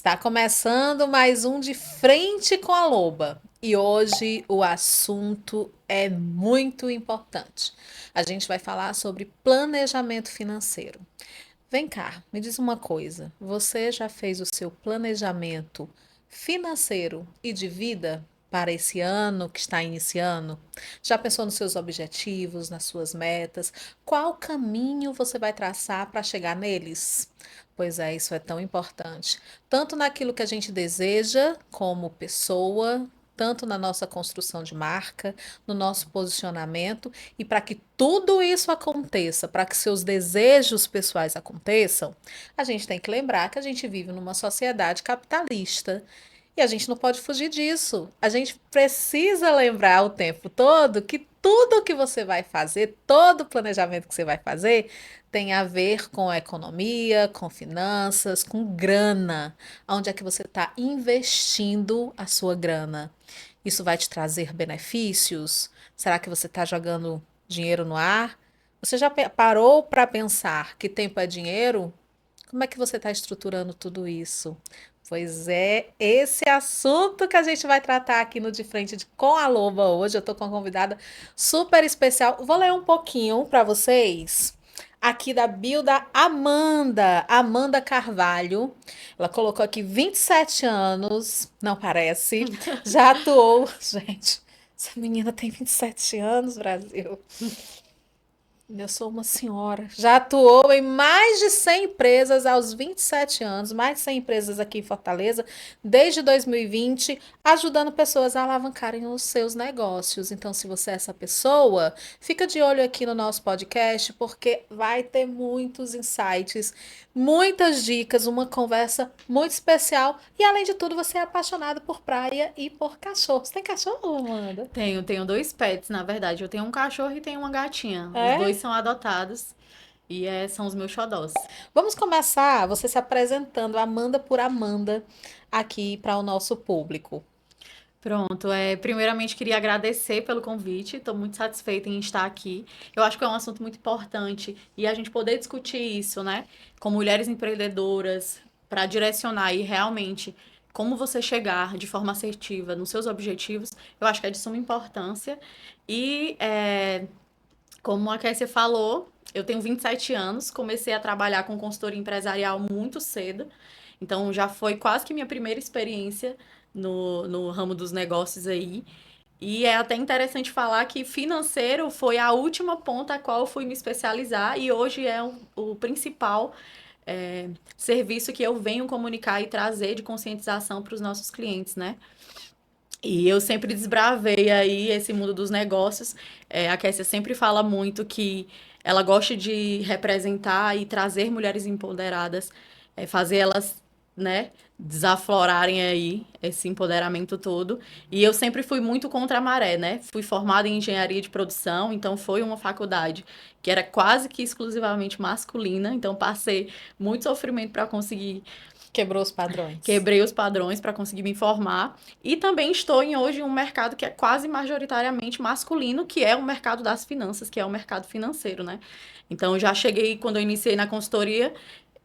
Está começando mais um De Frente com a Loba. E hoje o assunto é muito importante. A gente vai falar sobre planejamento financeiro. Vem cá, me diz uma coisa. Você já fez o seu planejamento financeiro e de vida para esse ano que está iniciando? Já pensou nos seus objetivos, nas suas metas? Qual caminho você vai traçar para chegar neles? Pois é, isso é tão importante. Tanto naquilo que a gente deseja como pessoa, tanto na nossa construção de marca, no nosso posicionamento, e para que tudo isso aconteça, para que seus desejos pessoais aconteçam, a gente tem que lembrar que a gente vive numa sociedade capitalista. E a gente não pode fugir disso. A gente precisa lembrar o tempo todo que tudo que você vai fazer, todo o planejamento que você vai fazer, tem a ver com a economia, com finanças, com grana. Onde é que você está investindo a sua grana? Isso vai te trazer benefícios? Será que você está jogando dinheiro no ar? Você já parou para pensar que tempo é dinheiro? Como é que você está estruturando tudo isso? Pois é, esse assunto que a gente vai tratar aqui no De Frente com a Loba hoje. Eu estou com uma convidada super especial. Vou ler um pouquinho para vocês. Aqui da bio da Amanda Carvalho. Ela colocou aqui 27 anos, não parece. Já atuou. Gente, essa menina tem 27 anos, Brasil. Eu sou uma senhora. Já atuou em mais de 100 empresas aos 27 anos, mais de 100 empresas aqui em Fortaleza, desde 2020, ajudando pessoas a alavancarem os seus negócios. Então, se você é essa pessoa, fica de olho aqui no nosso podcast, porque vai ter muitos insights, muitas dicas, uma conversa muito especial. E, além de tudo, você é apaixonado por praia e por cachorro. Você tem cachorro, Amanda? Tenho dois pets, na verdade. Eu tenho um cachorro e tenho uma gatinha. Os É? dois são adotados e são os meus xodós. Vamos começar você se apresentando, Amanda por Amanda, aqui para o nosso público. Pronto, primeiramente queria agradecer pelo convite, estou muito satisfeita em estar aqui. Eu acho que é um assunto muito importante e a gente poder discutir isso, né, com mulheres empreendedoras, para direcionar aí realmente como você chegar de forma assertiva nos seus objetivos, eu acho que é de suma importância. E como a Kessia falou, eu tenho 27 anos, comecei a trabalhar com consultoria empresarial muito cedo, então já foi quase que minha primeira experiência no ramo dos negócios aí. E é até interessante falar que financeiro foi a última ponta a qual eu fui me especializar e hoje é o principal serviço que eu venho comunicar e trazer de conscientização para os nossos clientes, né? E eu sempre desbravei aí esse mundo dos negócios. A Kessia sempre fala muito que ela gosta de representar e trazer mulheres empoderadas, fazer elas, né, desaflorarem aí esse empoderamento todo. E eu sempre fui muito contra a maré, né? Fui formada em engenharia de produção, então foi uma faculdade que era quase que exclusivamente masculina, então passei muito sofrimento para conseguir. Quebrou os padrões. Quebrei os padrões para conseguir me formar. E também estou em hoje um mercado que é quase majoritariamente masculino, que é o mercado das finanças, que é o mercado financeiro, né? Então, já cheguei, quando eu iniciei na consultoria,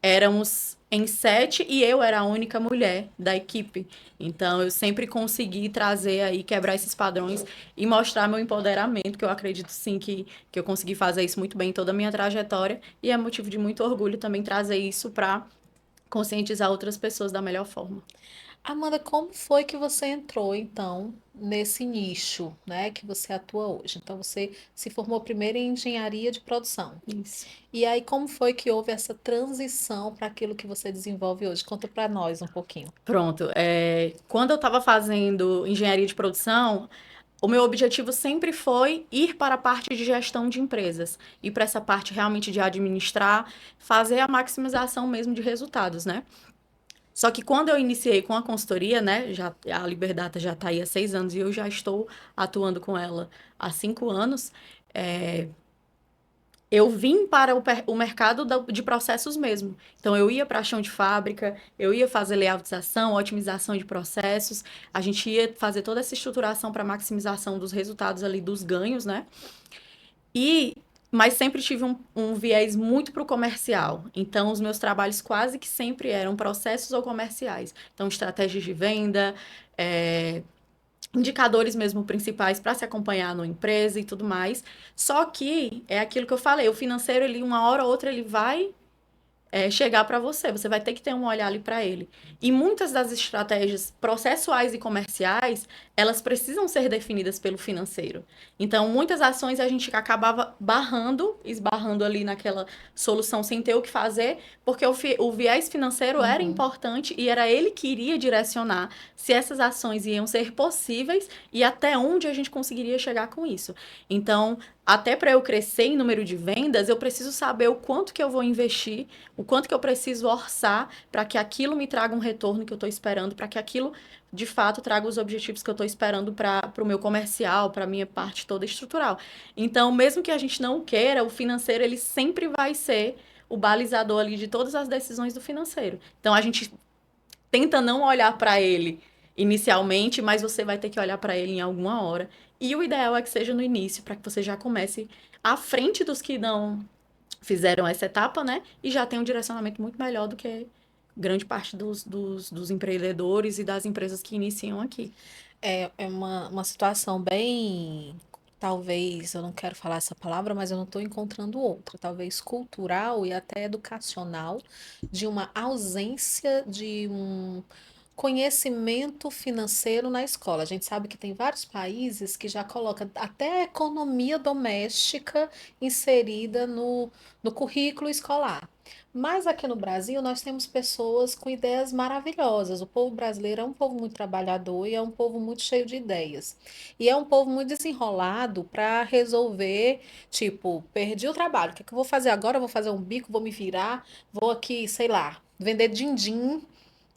éramos em 7 e eu era a única mulher da equipe. Então, eu sempre consegui trazer aí, quebrar esses padrões e mostrar meu empoderamento, que eu acredito sim que eu consegui fazer isso muito bem em toda a minha trajetória. E é motivo de muito orgulho também trazer isso para conscientizar outras pessoas da melhor forma. Amanda, como foi que você entrou, então, nesse nicho, né, que você atua hoje? Então, você se formou primeiro em engenharia de produção. Isso. E aí, como foi que houve essa transição para aquilo que você desenvolve hoje? Conta para nós um pouquinho. Pronto. Quando eu estava fazendo engenharia de produção, o meu objetivo sempre foi ir para a parte de gestão de empresas, ir para essa parte realmente de administrar, fazer a maximização mesmo de resultados, né? Só que quando eu iniciei com a consultoria, né, já, a Liberdata já está aí há 6 anos e eu já estou atuando com ela há 5 anos, é, eu vim para o mercado de processos mesmo. Então, eu ia para chão de fábrica, eu ia fazer layoutização, otimização de processos, a gente ia fazer toda essa estruturação para maximização dos resultados ali, dos ganhos, né? E mas sempre tive um viés muito para o comercial. Então, os meus trabalhos quase que sempre eram processos ou comerciais. Então, estratégias de venda, é, indicadores mesmo principais para se acompanhar numa empresa e tudo mais. Só que é aquilo que eu falei, o financeiro, ele, uma hora ou outra, ele vai chegar para você. Você vai ter que ter um olhar ali para ele. E muitas das estratégias processuais e comerciais, elas precisam ser definidas pelo financeiro. Então, muitas ações a gente acabava esbarrando ali naquela solução sem ter o que fazer, porque o viés financeiro era Uhum. importante e era ele que iria direcionar se essas ações iam ser possíveis e até onde a gente conseguiria chegar com isso. Então, até para eu crescer em número de vendas, eu preciso saber o quanto que eu vou investir, o quanto que eu preciso orçar para que aquilo me traga um retorno que eu estou esperando, para que aquilo de fato traga os objetivos que eu estou esperando para o meu comercial, para a minha parte toda estrutural. Então, mesmo que a gente não queira, o financeiro ele sempre vai ser o balizador ali de todas as decisões do financeiro. Então, a gente tenta não olhar para ele inicialmente, mas você vai ter que olhar para ele em alguma hora. E o ideal é que seja no início, para que você já comece à frente dos que não fizeram essa etapa, né? E já tem um direcionamento muito melhor do que grande parte dos empreendedores e das empresas que iniciam aqui. É uma situação bem, talvez, eu não quero falar essa palavra, mas eu não estou encontrando outra, talvez cultural e até educacional, de uma ausência de um conhecimento financeiro na escola. A gente sabe que tem vários países que já colocam até a economia doméstica inserida no currículo escolar. Mas aqui no Brasil nós temos pessoas com ideias maravilhosas. O povo brasileiro é um povo muito trabalhador e é um povo muito cheio de ideias. E é um povo muito desenrolado para resolver, tipo, perdi o trabalho, o que é que eu vou fazer agora? Eu vou fazer um bico, vou me virar, vou aqui, sei lá, vender din-din,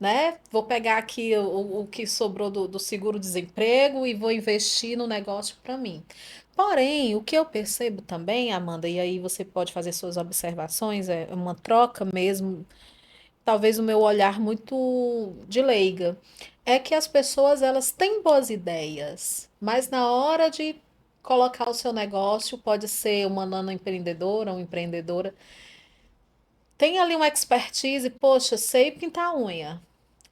né? Vou pegar aqui o que sobrou do seguro-desemprego e vou investir no negócio para mim. Porém, o que eu percebo também, Amanda, e aí você pode fazer suas observações, é uma troca mesmo, talvez o meu olhar muito de leiga, é que as pessoas elas têm boas ideias, mas na hora de colocar o seu negócio, pode ser uma nano empreendedora, uma empreendedora, tem ali uma expertise, poxa, sei pintar unha.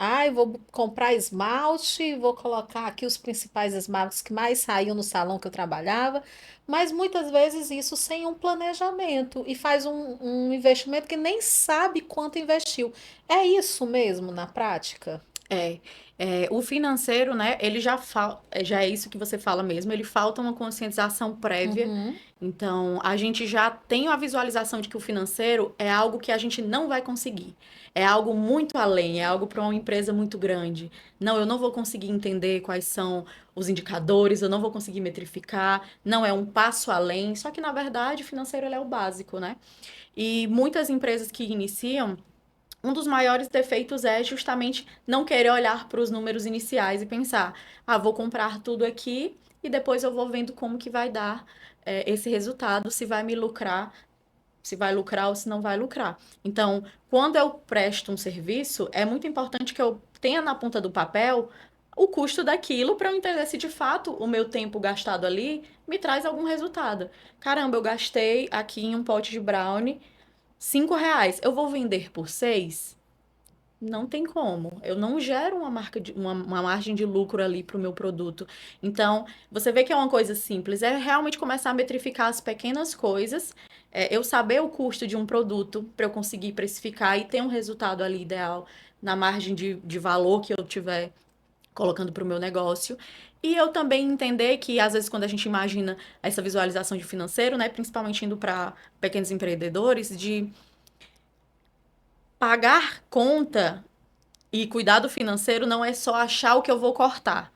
Ai, vou comprar esmalte, vou colocar aqui os principais esmaltes que mais saíam no salão que eu trabalhava, mas muitas vezes isso sem um planejamento e faz um investimento que nem sabe quanto investiu. É isso mesmo na prática? É, o financeiro, né, ele já é isso que você fala mesmo, ele falta uma conscientização prévia. Uhum. Então, a gente já tem a visualização de que o financeiro é algo que a gente não vai conseguir. É algo muito além, é algo para uma empresa muito grande. Não, eu não vou conseguir entender quais são os indicadores, eu não vou conseguir metrificar, não é um passo além. Só que, na verdade, o financeiro ele é o básico, né? E muitas empresas que iniciam um dos maiores defeitos é justamente não querer olhar para os números iniciais e pensar, ah, vou comprar tudo aqui e depois eu vou vendo como que vai dar esse resultado, se vai me lucrar, se vai lucrar ou se não vai lucrar. Então, quando eu presto um serviço, é muito importante que eu tenha na ponta do papel o custo daquilo para eu entender se de fato o meu tempo gastado ali me traz algum resultado. Caramba, eu gastei aqui em um pote de brownie R$ 5. Eu vou vender por 6? Não tem como. Eu não gero uma margem de lucro ali para o meu produto. Então, você vê que é uma coisa simples. É realmente começar a metrificar as pequenas coisas. Eu saber o custo de um produto para eu conseguir precificar e ter um resultado ali ideal na margem de valor que eu tiver colocando para o meu negócio. E eu também entender que, às vezes, quando a gente imagina essa visualização de financeiro, né, principalmente indo para pequenos empreendedores, de pagar conta e cuidado financeiro não é só achar o que eu vou cortar.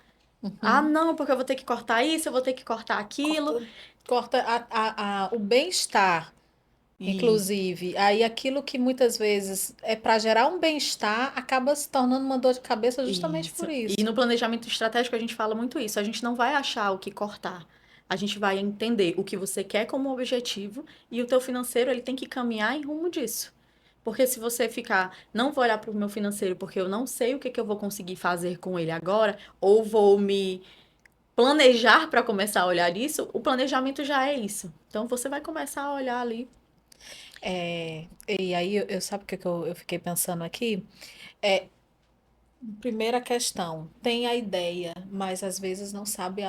Ah, Uhum. não, porque eu vou ter que cortar isso, eu vou ter que cortar aquilo. Corta, corta o bem-estar. Isso. Inclusive, aí aquilo que muitas vezes é para gerar um bem-estar acaba se tornando uma dor de cabeça justamente Isso. por E isso. no planejamento estratégico a gente fala muito isso. A gente não vai achar o que cortar. A gente vai entender o que você quer como objetivo e o teu financeiro ele tem que caminhar em rumo disso. Porque se você ficar, não vou olhar para o meu financeiro porque eu não sei o que, que eu vou conseguir fazer com ele agora, ou vou me planejar para começar a olhar isso, o planejamento já é isso. Então você vai começar a olhar ali. E aí, sabe o que eu fiquei pensando aqui? É, primeira questão, tem a ideia, mas às vezes não sabe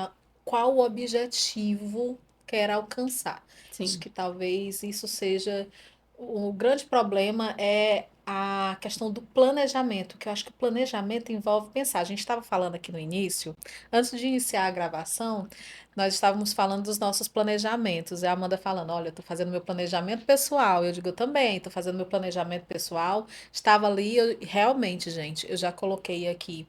qual o objetivo quer alcançar. Acho Sim. que talvez isso seja o grande problema é a questão do planejamento, que eu acho que o planejamento envolve pensar. A gente estava falando aqui no início, antes de iniciar a gravação, nós estávamos falando dos nossos planejamentos. E a Amanda falando, olha, eu estou fazendo meu planejamento pessoal. Eu digo, eu também estou fazendo meu planejamento pessoal. Estava ali, realmente, gente, eu já coloquei aqui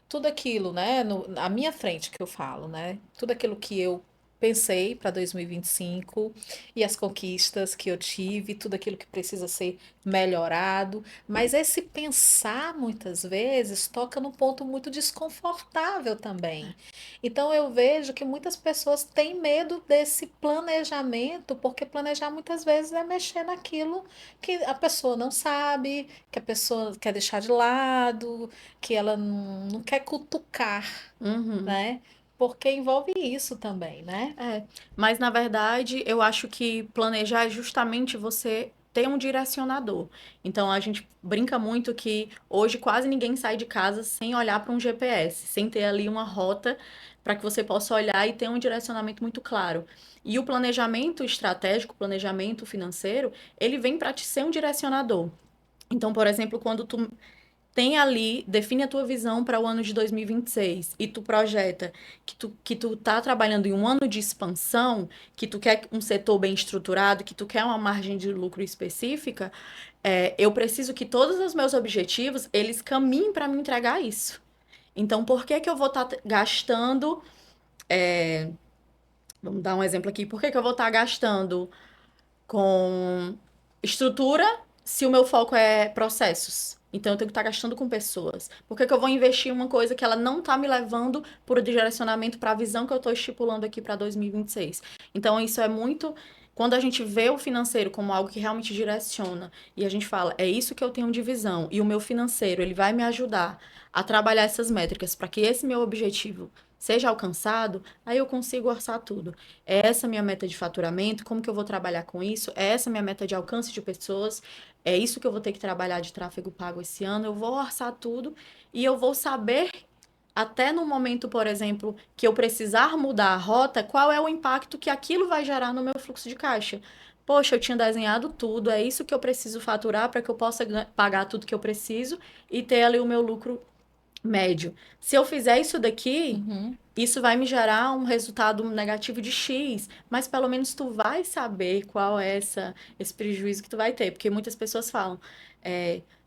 tudo aquilo, né, à minha frente que eu falo, né? Tudo aquilo que eu pensei para 2025 e as conquistas que eu tive, tudo aquilo que precisa ser melhorado, mas esse pensar muitas vezes toca num ponto muito desconfortável também. Então eu vejo que muitas pessoas têm medo desse planejamento, porque planejar muitas vezes é mexer naquilo que a pessoa não sabe, que a pessoa quer deixar de lado, que ela não quer cutucar, Uhum. né? Porque envolve isso também, né? É, mas na verdade, eu acho que planejar é justamente você ter um direcionador. Então a gente brinca muito que hoje quase ninguém sai de casa sem olhar para um GPS, sem ter ali uma rota para que você possa olhar e ter um direcionamento muito claro. E o planejamento estratégico, o planejamento financeiro, ele vem para te ser um direcionador. Então, por exemplo, quando tu tem ali, define a tua visão para o ano de 2026 e tu projeta que tu tá trabalhando em um ano de expansão, que tu quer um setor bem estruturado, que tu quer uma margem de lucro específica, eu preciso que todos os meus objetivos, eles caminhem para me entregar isso. Então, por que que eu vou estar gastando, vamos dar um exemplo aqui, por que que eu vou estar gastando com estrutura se o meu foco é processos. Então, eu tenho que estar gastando com pessoas. Por que que eu vou investir em uma coisa que ela não está me levando por direcionamento para a visão que eu estou estipulando aqui para 2026? Então, isso é muito. Quando a gente vê o financeiro como algo que realmente direciona e a gente fala, é isso que eu tenho de visão e o meu financeiro, ele vai me ajudar a trabalhar essas métricas para que esse meu objetivo seja alcançado, aí eu consigo orçar tudo. É essa minha meta de faturamento, como que eu vou trabalhar com isso? É essa minha meta de alcance de pessoas? É isso que eu vou ter que trabalhar de tráfego pago esse ano? Eu vou orçar tudo e eu vou saber até no momento, por exemplo, que eu precisar mudar a rota, qual é o impacto que aquilo vai gerar no meu fluxo de caixa. Poxa, eu tinha desenhado tudo, é isso que eu preciso faturar para que eu possa pagar tudo que eu preciso e ter ali o meu lucro médio. Se eu fizer isso daqui, Uhum. isso vai me gerar um resultado negativo de X, mas pelo menos tu vai saber qual é esse prejuízo que tu vai ter, porque muitas pessoas falam,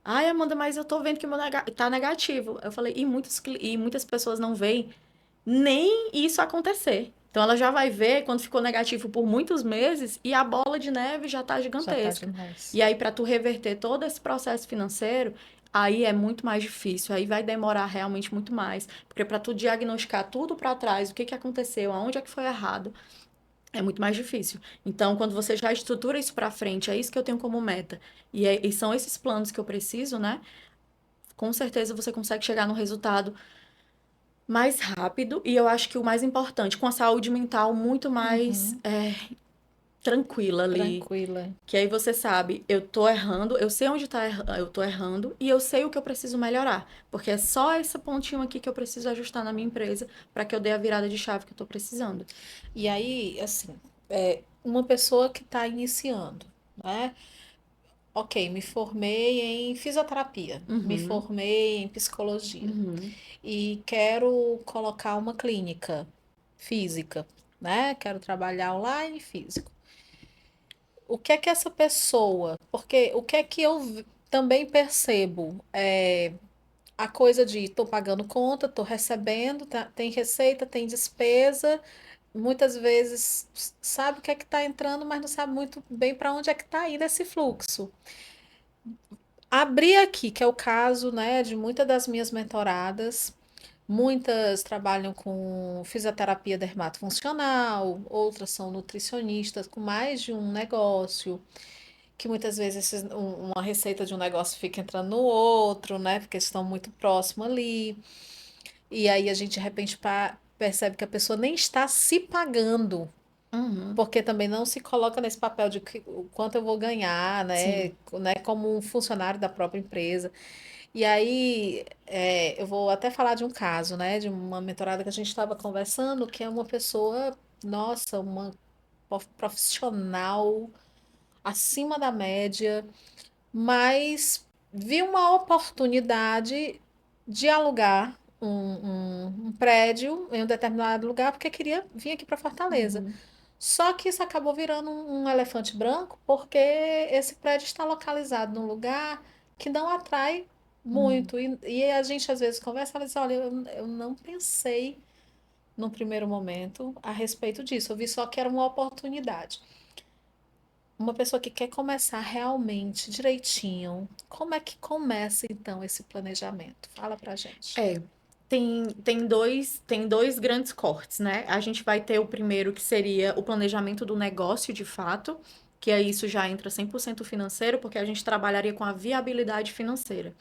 ai, Amanda, mas eu tô vendo que o meu tá negativo. Eu falei, e muitas pessoas não veem nem isso acontecer. Então ela já vai ver quando ficou negativo por muitos meses e a bola de neve já tá Já tá gigantesca. demais. E aí para tu reverter todo esse processo financeiro, aí é muito mais difícil, aí vai demorar realmente muito mais, porque para tu diagnosticar tudo para trás, o que que aconteceu, aonde é que foi errado, é muito mais difícil. Então, quando você já estrutura isso para frente, é isso que eu tenho como meta. E são esses planos que eu preciso, né? Com certeza você consegue chegar no resultado mais rápido e eu acho que o mais importante, com a saúde mental muito mais Uhum. tranquila ali. Tranquila. Que aí você sabe, eu tô errando, eu sei onde eu tô errando e eu sei o que eu preciso melhorar. Porque é só esse pontinho aqui que eu preciso ajustar na minha empresa para que eu dê a virada de chave que eu tô precisando. E aí, assim, uma pessoa que está iniciando, né? Ok, me formei em fisioterapia, me Uhum, formei em psicologia uhum, e quero colocar uma clínica física, né? Quero trabalhar online físico. O que é que essa pessoa, porque o que é que eu também percebo é a coisa de estou pagando conta, estou recebendo, tem receita, tem despesa, muitas vezes sabe o que é que está entrando, mas não sabe muito bem para onde é que está indo esse fluxo. Abri aqui, que é o caso, né, de muitas das minhas mentoradas. Muitas trabalham com fisioterapia dermatofuncional, outras são nutricionistas com mais de um negócio, que muitas vezes uma receita de um negócio fica entrando no outro, né, porque estão muito próximo ali. E aí a gente de repente percebe que a pessoa nem está se pagando, Uhum, porque também não se coloca nesse papel de o quanto eu vou ganhar, sim. né, como um funcionário da própria empresa. E aí, eu vou até falar de um caso, né, de uma mentorada que a gente estava conversando, que é uma pessoa, nossa, uma profissional acima da média, mas vi uma oportunidade de alugar um prédio em um determinado lugar porque queria vir aqui para Fortaleza. Uhum, Só que isso acabou virando um elefante branco porque esse prédio está localizado num lugar que não atrai uhum. muito. E a gente às vezes conversa e fala assim: olha, eu não pensei no primeiro momento a respeito disso. Eu vi só que era uma oportunidade. Uma pessoa que quer começar realmente direitinho, como é que começa então esse planejamento? Fala pra gente. É, tem dois grandes cortes, né? A gente vai ter o primeiro, que seria o planejamento do negócio de fato, que aí isso já entra 100% financeiro, porque a gente trabalharia com a viabilidade financeira.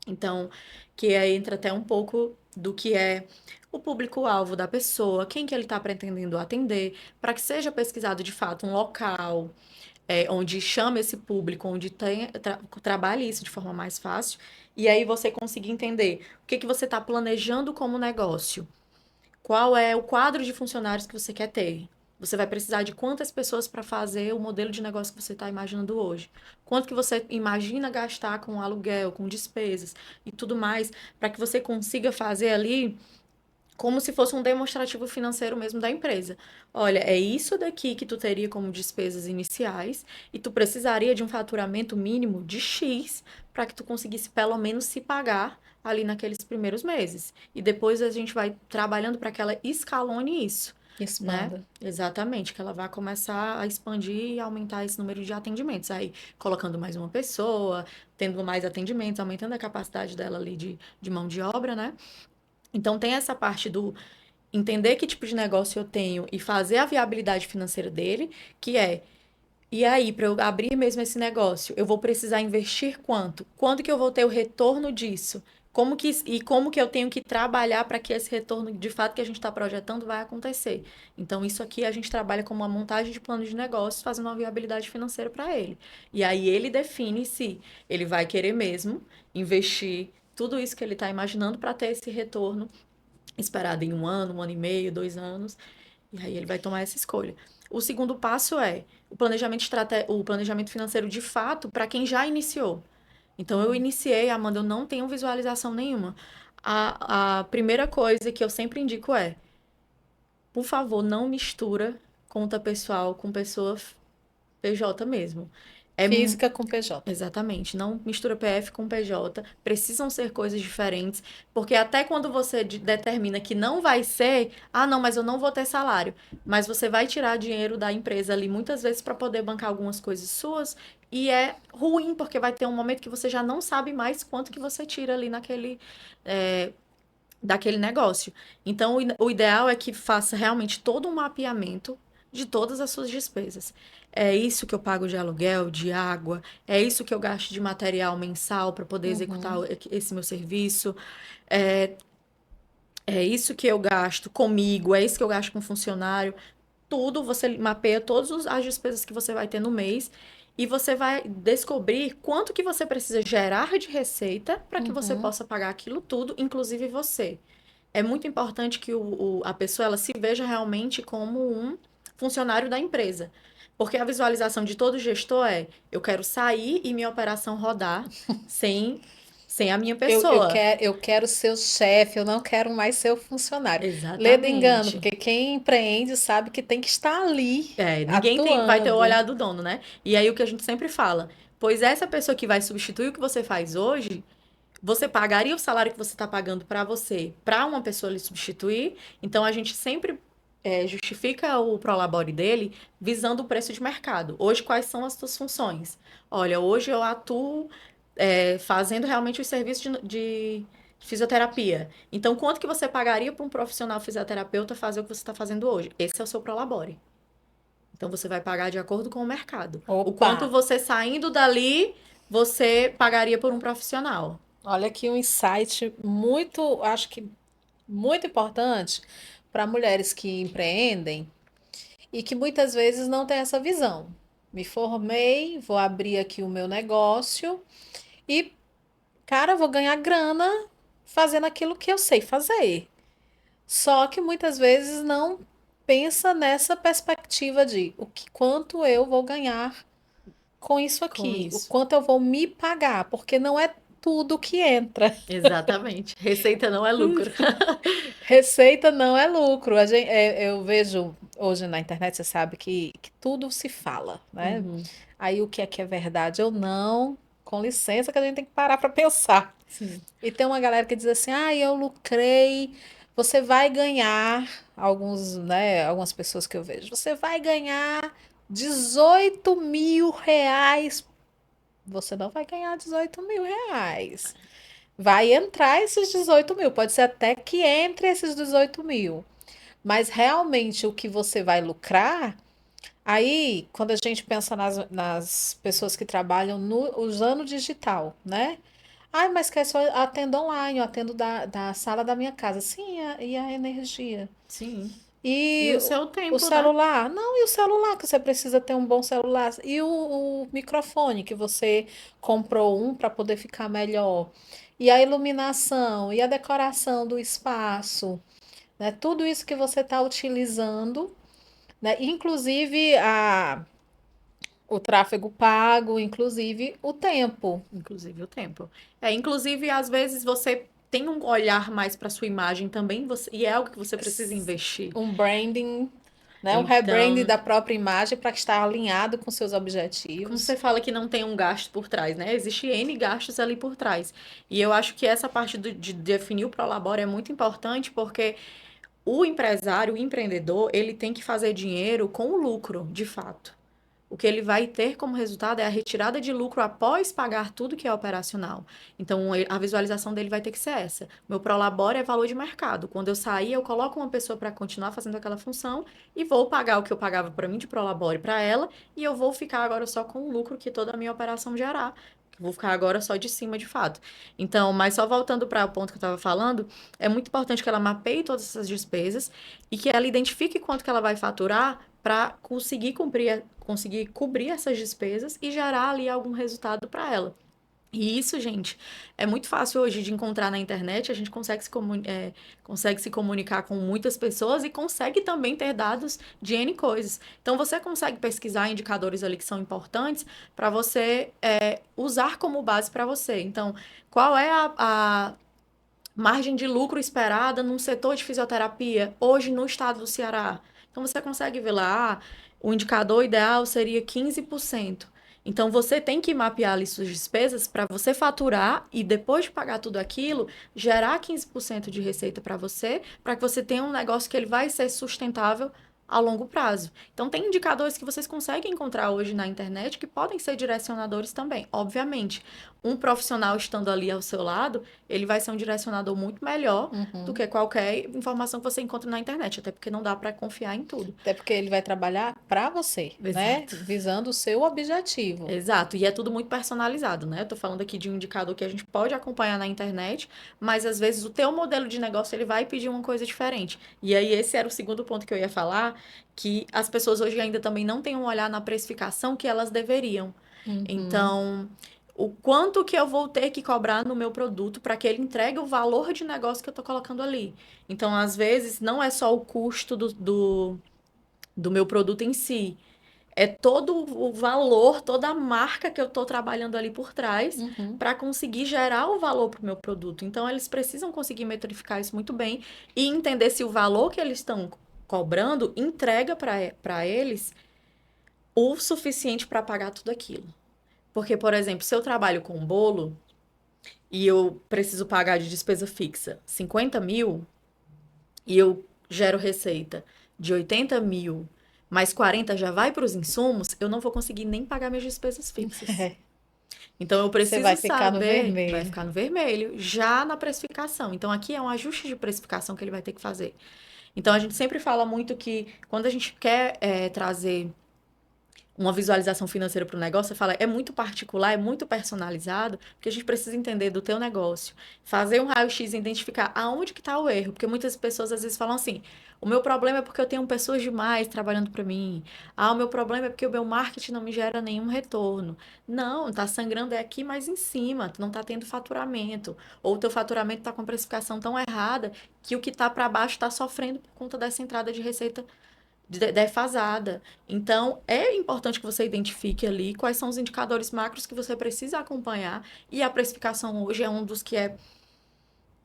Então, que aí entra até um pouco do que é o público-alvo da pessoa, quem que ele está pretendendo atender, para que seja pesquisado de fato um local, onde chama esse público, onde trabalhe isso de forma mais fácil, e aí você conseguir entender o que que você está planejando como negócio, qual é o quadro de funcionários que você quer ter. Você vai precisar de quantas pessoas para fazer o modelo de negócio que você está imaginando hoje? Quanto que você imagina gastar com aluguel, com despesas e tudo mais, para que você consiga fazer ali como se fosse um demonstrativo financeiro mesmo da empresa. Olha, é isso daqui que tu teria como despesas iniciais e tu precisaria de um faturamento mínimo de X para que tu conseguisse pelo menos se pagar ali naqueles primeiros meses. E depois a gente vai trabalhando para que ela escalone isso, né? Expanda. Exatamente, que ela vai começar a expandir e aumentar esse número de atendimentos. Aí, colocando mais uma pessoa, tendo mais atendimentos, aumentando a capacidade dela ali de mão de obra, né? Então, tem essa parte do entender que tipo de negócio eu tenho e fazer a viabilidade financeira dele, que é, e aí, para eu abrir mesmo esse negócio, eu vou precisar investir quanto? Quando que eu vou ter o retorno disso? Como que eu tenho que trabalhar para que esse retorno, de fato, que a gente está projetando vai acontecer? Então, isso aqui a gente trabalha como uma montagem de plano de negócios, fazendo uma viabilidade financeira para ele. E aí ele define se ele vai querer mesmo investir tudo isso que ele está imaginando para ter esse retorno esperado em um ano e meio, 2 anos, e aí ele vai tomar essa escolha. O segundo passo é o planejamento financeiro de fato para quem já iniciou. Então eu iniciei, Amanda, eu não tenho visualização nenhuma. A primeira coisa que eu sempre indico é, por favor, não mistura conta pessoal com pessoa PJ mesmo. É Física com PJ. Exatamente, não mistura PF com PJ, precisam ser coisas diferentes, porque até quando você determina que não vai ser, ah, não, mas eu não vou ter salário, mas você vai tirar dinheiro da empresa ali muitas vezes para poder bancar algumas coisas suas, e é ruim, porque vai ter um momento que você já não sabe mais quanto que você tira ali é, daquele negócio. Então, o ideal é que faça realmente todo um mapeamento de todas as suas despesas. É isso que eu pago de aluguel, de água, é isso que eu gasto de material mensal para poder executar Uhum. esse meu serviço, é, é isso que eu gasto comigo, é isso que eu gasto com funcionário. Tudo, você mapeia todas as despesas que você vai ter no mês e você vai descobrir quanto que você precisa gerar de receita para que você Uhum. possa pagar aquilo tudo, inclusive você. É muito importante que a pessoa ela se veja realmente como um funcionário da empresa. Porque a visualização de todo gestor é: eu quero sair e minha operação rodar sem, sem a minha pessoa. Eu quero ser o chefe, eu não quero mais ser o funcionário. Lê do engano, Exatamente. porque quem empreende sabe que tem que estar ali, Ninguém vai ter o atuando. olhar do dono, né? E aí o que a gente sempre fala: pois essa pessoa que vai substituir o que você faz hoje, você pagaria o salário que você está pagando para você, para uma pessoa lhe substituir. Então a gente sempre justifica o prolabore dele visando o preço de mercado. Hoje, quais são as suas funções? Olha, hoje eu atuo fazendo realmente os serviços de fisioterapia. Então, quanto que você pagaria para um profissional fisioterapeuta fazer o que você está fazendo hoje? Esse é o seu prolabore. Então, você vai pagar de acordo com o mercado. O Opa, quanto você saindo dali, você pagaria por um profissional. olha aqui um insight muito, acho que muito importante, para mulheres que empreendem e que muitas vezes não têm essa visão. Me formei, vou abrir aqui o meu negócio e, cara, vou ganhar grana fazendo aquilo que eu sei fazer. Só que muitas vezes não pensa nessa perspectiva de quanto eu vou ganhar com isso Com aqui, o isso. quanto eu vou me pagar, porque não é tudo que entra. Exatamente. Receita não é lucro. Receita não é lucro. Eu vejo hoje na internet, você sabe que tudo se fala, né? Uhum, Aí o que é verdade ou não, com licença, que a gente tem que parar para pensar. sim. E tem uma galera que diz assim: ah, eu lucrei. Você vai ganhar, algumas pessoas que eu vejo, você vai ganhar 18 mil reais. Você não vai ganhar 18 mil reais. Vai entrar esses 18 mil. Pode ser até que entre esses 18 mil. Mas realmente o que você vai lucrar. Aí, quando a gente pensa nas pessoas que trabalham usando o digital, né? Ai, mas que só atendo online, eu atendo da sala da minha casa. Sim, e a energia? Sim. E E o seu o tempo, né? celular? Não, e o celular, que você precisa ter um bom celular. E o microfone, que você comprou um para poder ficar melhor. E a iluminação, e a decoração do espaço, né? Tudo isso que você está utilizando, né? Inclusive o tráfego pago, inclusive o tempo. Inclusive o tempo. Inclusive, às vezes você tem um olhar mais para sua imagem também, e é algo que você precisa investir. Um branding, né? Um rebranding Então, da própria imagem para estar alinhado com seus como objetivos. você fala que não tem um gasto por trás, né? Existe N gastos ali por trás. E eu acho que essa parte de definir o Prolabore é muito importante porque o empresário, o empreendedor, ele tem que fazer dinheiro com o lucro, de fato. O que ele vai ter como resultado é a retirada de lucro após pagar tudo que é operacional. Então, a visualização dele vai ter que ser essa. Meu Prolabore é valor de mercado. Quando eu sair, eu coloco uma pessoa para continuar fazendo aquela função e vou pagar o que eu pagava para mim de Prolabore para ela e eu vou ficar agora só com o lucro que toda a minha operação gerar. Vou ficar agora só de cima, de fato. Então, mas só voltando para o ponto que eu estava falando, é muito importante que ela mapeie todas essas despesas e que ela identifique quanto que ela vai faturar para conseguir cobrir essas despesas e gerar ali algum resultado para ela. E isso, gente, é muito fácil hoje de encontrar na internet. A gente consegue se comunicar com muitas pessoas e consegue também ter dados de N coisas. Então, você consegue pesquisar indicadores ali que são importantes para você usar como base para você. Então, qual é a margem de lucro esperada num setor de fisioterapia hoje no estado do Ceará? Então você consegue ver lá, o indicador ideal seria 15%. Então você tem que mapear ali suas despesas para você faturar e depois de pagar tudo aquilo, gerar 15% de receita para que você tenha um negócio que ele vai ser sustentável a longo prazo. Então, tem indicadores que vocês conseguem encontrar hoje na internet que podem ser direcionadores também. Obviamente, um profissional estando ali ao seu lado, ele vai ser um direcionador muito melhor do Uhum. que qualquer informação que você encontra na internet, até porque não dá para confiar em tudo. Até porque ele vai trabalhar para você, né? Exato. Visando o seu objetivo. Exato, e é tudo muito personalizado, né? Eu tô falando aqui de um indicador que a gente pode acompanhar na internet, mas às vezes o teu modelo de negócio ele vai pedir uma coisa diferente. E aí esse era o segundo ponto que eu ia falar, que as pessoas hoje ainda também não têm um olhar na precificação que elas deveriam. Uhum. Então, o quanto que eu vou ter que cobrar no meu produto para que ele entregue o valor de negócio que eu tô colocando ali. Então, às vezes, não é só o custo do meu produto em si, é todo o valor, toda a marca que eu estou trabalhando ali por trás Uhum. para conseguir gerar o valor para o meu produto. Então, eles precisam conseguir metrificar isso muito bem e entender se o valor que eles estão cobrando entrega para eles o suficiente para pagar tudo aquilo. Porque, por exemplo, se eu trabalho com um bolo e eu preciso pagar de despesa fixa 50 mil e eu gero receita de 80 mil, mais 40 já vai para os insumos, eu não vou conseguir nem pagar minhas despesas fixas. É, Então, eu você vai preciso ficar no saber, vai vermelho. ficar no vermelho, já na precificação. Então, aqui é um ajuste de precificação que ele vai ter que fazer. Então, a gente sempre fala muito que quando a gente quer trazer uma visualização financeira para o negócio, você fala, é muito particular, é muito personalizado, porque a gente precisa entender do teu negócio. Fazer um raio-x e identificar aonde que está o erro, porque muitas pessoas às vezes falam assim, o meu problema é porque eu tenho pessoas demais trabalhando para mim. Ah, o meu problema é porque o meu marketing não me gera nenhum retorno. Não, tá sangrando é aqui mais em cima, tu não tá tendo faturamento, ou o teu faturamento tá com a precificação tão errada que o que tá para baixo está sofrendo por conta dessa entrada de receita defasada. Então, é importante que você identifique ali quais são os indicadores macros que você precisa acompanhar. E a precificação hoje é um dos que é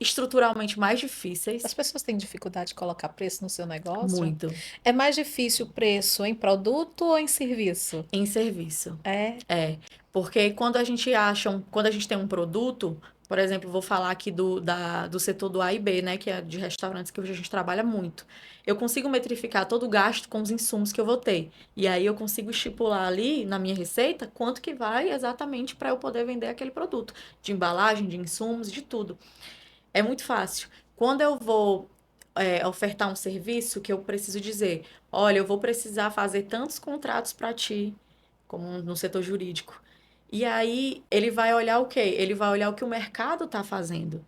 estruturalmente mais As difíceis. pessoas têm dificuldade de colocar preço no seu negócio? Muito. É mais difícil o preço em produto ou em serviço? Em serviço. É. É. Porque quando a gente tem um produto, por exemplo, vou falar aqui do setor do A e B, né? Que é de restaurantes que hoje a gente trabalha muito. Eu consigo metrificar todo o gasto com os insumos que eu vou ter. E aí eu consigo estipular ali na minha receita quanto que vai exatamente para eu poder vender aquele produto. De embalagem, de insumos, de tudo. É muito fácil. Quando eu vou ofertar um serviço, que eu preciso dizer, olha, eu vou precisar fazer tantos contratos para ti, como no setor jurídico. E aí ele vai olhar o quê? Ele vai olhar o que o mercado está fazendo.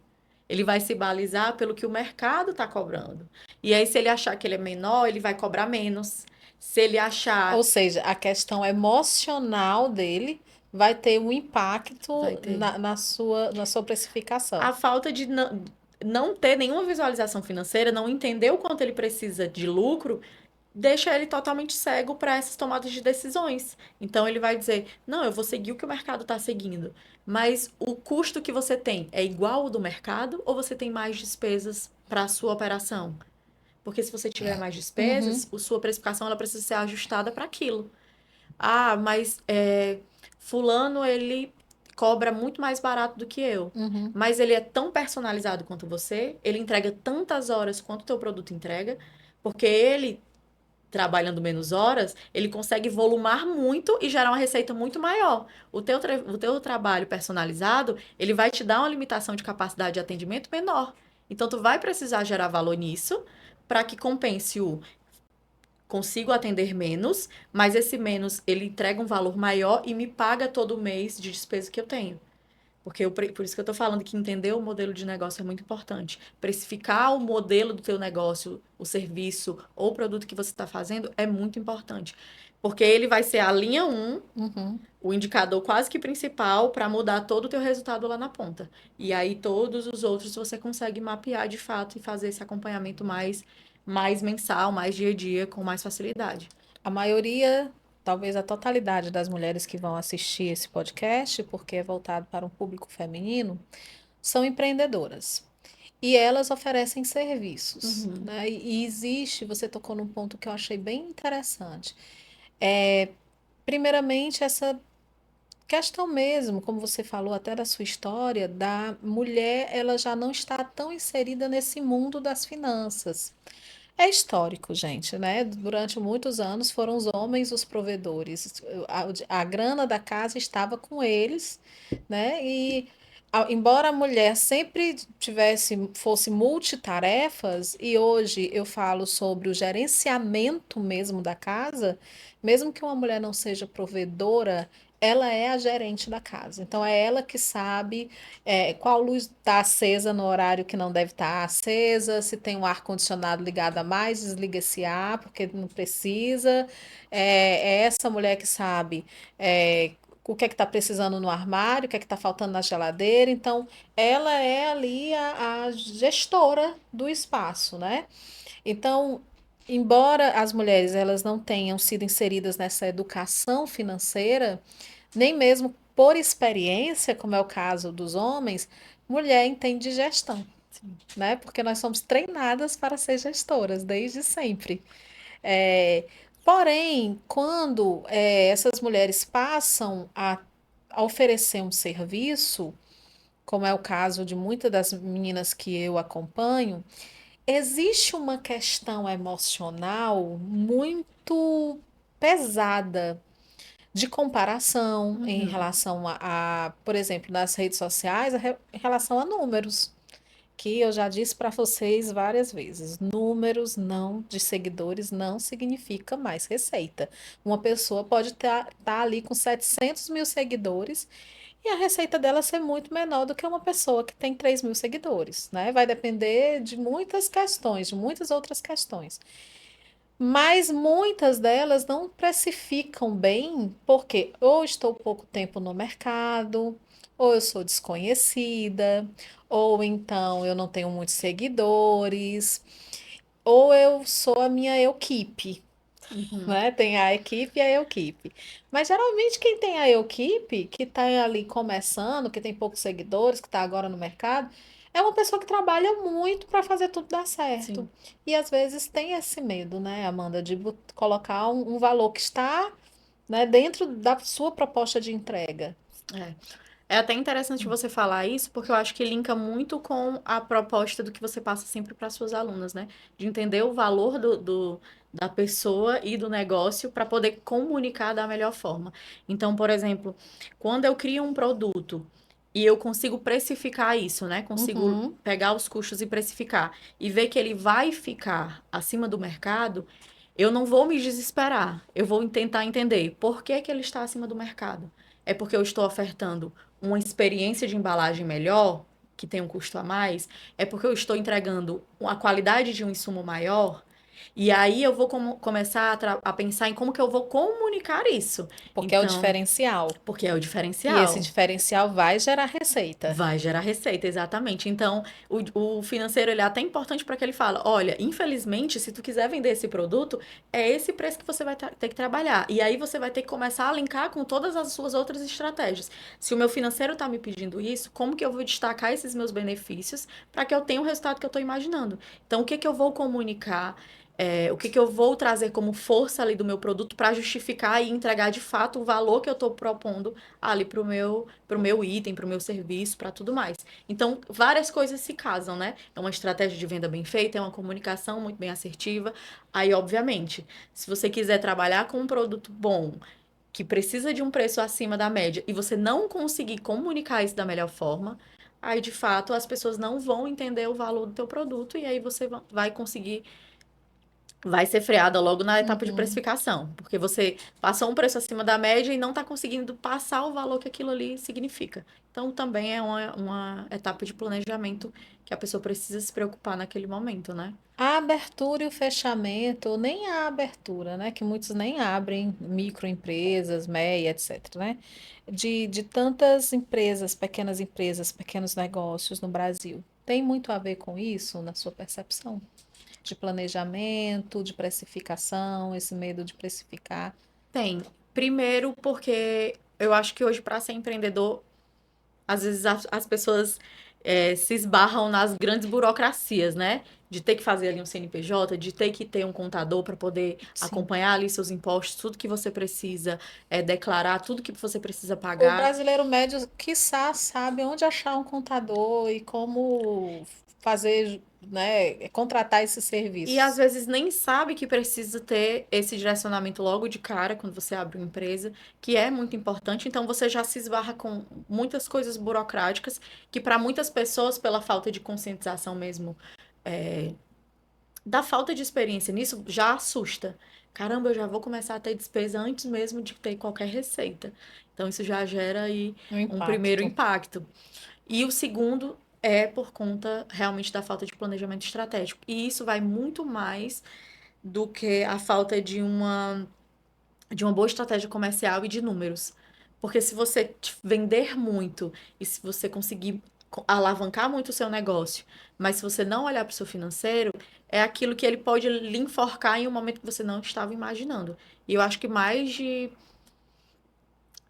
Ele vai se balizar pelo que o mercado está cobrando. E aí, se ele achar que ele é menor, ele vai cobrar menos. Se ele Ou achar, seja, a questão emocional dele vai ter um vai impacto ter. na sua precificação. A falta de não ter nenhuma visualização financeira, não entender o quanto ele precisa de lucro, deixa ele totalmente cego para essas tomadas de decisões. Então ele vai dizer: não, eu vou seguir o que o mercado está seguindo. Mas o custo que você tem é igual ao do mercado ou você tem mais despesas para a sua operação? Porque se você tiver mais Uhum, despesas, a sua precificação ela precisa ser ajustada para aquilo. Ah, mas fulano ele cobra muito mais barato do que eu. uhum. Mas ele é tão personalizado quanto você, ele entrega tantas horas quanto o teu produto entrega, porque ele trabalhando menos horas, ele consegue volumar muito e gerar uma receita muito maior. O teu trabalho personalizado, ele vai te dar uma limitação de capacidade de atendimento menor. Então, tu vai precisar gerar valor nisso para que compense o consigo atender menos, mas esse menos ele entrega um valor maior e me paga todo mês de despesa que eu tenho. Porque por isso que eu estou falando que entender o modelo de negócio é muito importante. Precificar o modelo do teu negócio, o serviço ou o produto que você está fazendo é muito importante. Porque ele vai ser a linha um, Uhum. o indicador quase que principal para mudar todo o teu resultado lá na ponta. E aí todos os outros você consegue mapear de fato e fazer esse acompanhamento mais mensal, mais dia a dia, com mais facilidade. A maioria, talvez a totalidade das mulheres que vão assistir esse podcast, porque é voltado para um público feminino, são empreendedoras. E elas oferecem serviços, Uhum, né? E existe, você tocou num ponto que eu achei bem interessante. É, primeiramente, essa questão mesmo, como você falou até da sua história, da mulher, ela já não está tão inserida nesse mundo das finanças. É histórico, gente, né? Durante muitos anos foram os homens os provedores. A grana da casa estava com eles, né? E embora a mulher sempre fosse multitarefas, e hoje eu falo sobre o gerenciamento mesmo da casa, mesmo que uma mulher não seja provedora, ela é a gerente da casa. Então é ela que sabe qual luz está acesa no horário que não deve estar acesa, se tem um ar-condicionado ligado a mais, desliga esse ar, porque não precisa. É essa mulher que sabe o que é que está precisando no armário, o que é que está faltando na geladeira. Então, ela é ali a gestora do espaço, né? Então, embora as mulheres elas não tenham sido inseridas nessa educação financeira, nem mesmo por experiência, como é o caso dos homens, mulher entende de gestão, sim. né? Porque nós somos treinadas para ser gestoras desde sempre. É, porém, quando essas mulheres passam a oferecer um serviço, como é o caso de muitas das meninas que eu acompanho, existe uma questão emocional muito pesada de comparação em Uhum. relação por exemplo, nas redes sociais, em relação a números. que eu já disse para vocês várias vezes, números não de seguidores não significa mais receita. Uma pessoa pode estar ali com 700 mil seguidores e a receita dela ser muito menor do que uma pessoa que tem 3 mil seguidores, né? Vai depender de muitas questões, de muitas outras questões. Mas muitas delas não precificam bem, porque ou estou pouco tempo no mercado, ou eu sou desconhecida, ou então eu não tenho muitos seguidores, ou eu sou a minha equipe, Uhum. né? Tem a equipe e a equipe. Mas geralmente quem tem a equipe, que está ali começando, que tem poucos seguidores, que está agora no mercado, é uma pessoa que trabalha muito para fazer tudo dar certo. Sim. E às vezes tem esse medo, né, Amanda, de colocar um valor que está, né, dentro da sua proposta de entrega. É. É até interessante você falar isso, porque eu acho que linka muito com a proposta do que você passa sempre para suas alunas, né? De entender o valor da pessoa e do negócio para poder comunicar da melhor forma. Então, por exemplo, quando eu crio um produto e eu consigo precificar isso, né? Consigo Uhum, pegar os custos e precificar e ver que ele vai ficar acima do mercado, eu não vou me desesperar. Eu vou tentar entender por que que ele está acima do mercado. É porque eu estou ofertando uma experiência de embalagem melhor, que tem um custo a mais, é porque eu estou entregando a qualidade de um insumo maior. E aí eu vou começar a pensar em como que eu vou comunicar isso. porque é o Então, diferencial. porque é o E esse diferencial. diferencial vai gerar receita. Vai gerar receita, exatamente. Então, o financeiro ele é até importante para que ele fala, olha, infelizmente, se tu quiser vender esse produto, é esse preço que você vai ter que trabalhar. E aí você vai ter que começar a linkar com todas as suas outras estratégias. Se o meu financeiro está me pedindo isso, como que eu vou destacar esses meus benefícios para que eu tenha o resultado que eu estou imaginando? Então, o que que eu vou comunicar? O que que eu vou trazer como força ali do meu produto para justificar e entregar de fato o valor que eu estou propondo ali para o meu item, para o meu serviço, para tudo mais. Então, várias coisas se casam, né? É uma estratégia de venda bem feita, é uma comunicação muito bem assertiva. Aí, obviamente, se você quiser trabalhar com um produto bom, que precisa de um preço acima da média, e você não conseguir comunicar isso da melhor forma, aí, de fato, as pessoas não vão entender o valor do teu produto, e aí você vai conseguir vai ser freada logo na etapa de Uhum. precificação, porque você passou um preço acima da média e não está conseguindo passar o valor que aquilo ali significa. Então, também é uma etapa de planejamento que a pessoa precisa se preocupar naquele momento, né? A abertura e o fechamento, ou nem a abertura, né? Que muitos nem abrem, microempresas, MEI, etc., né? De tantas empresas, pequenos negócios no Brasil. Tem muito a ver com isso, na sua percepção? De planejamento, de precificação, esse medo de precificar. Tem. Primeiro, porque eu acho que hoje, para ser empreendedor, às vezes as pessoas se esbarram nas grandes burocracias, né? De ter que fazer ali um CNPJ, de ter que ter um contador para poder Sim. acompanhar ali seus impostos, tudo que você precisa declarar, tudo que você precisa O pagar. brasileiro médio, quiçá, sabe onde achar um contador e como fazer, né, contratar esses E às serviços. vezes nem sabe que precisa ter esse direcionamento logo de cara quando você abre uma empresa, que é muito importante. Então você já se esbarra com muitas coisas burocráticas que para muitas pessoas, pela falta de conscientização mesmo, é, da falta de experiência nisso, já assusta. Caramba, eu já vou começar a ter despesa antes mesmo de ter qualquer receita. Então isso já gera aí Um um primeiro impacto. impacto. E o segundo é por conta realmente da falta de planejamento estratégico. E isso vai muito mais do que a falta de uma boa estratégia comercial e de números. Porque se você vender muito e se você conseguir alavancar muito o seu negócio, mas se você não olhar para o seu financeiro, é aquilo que ele pode lhe enforcar em um momento que você não estava imaginando. E eu acho que mais de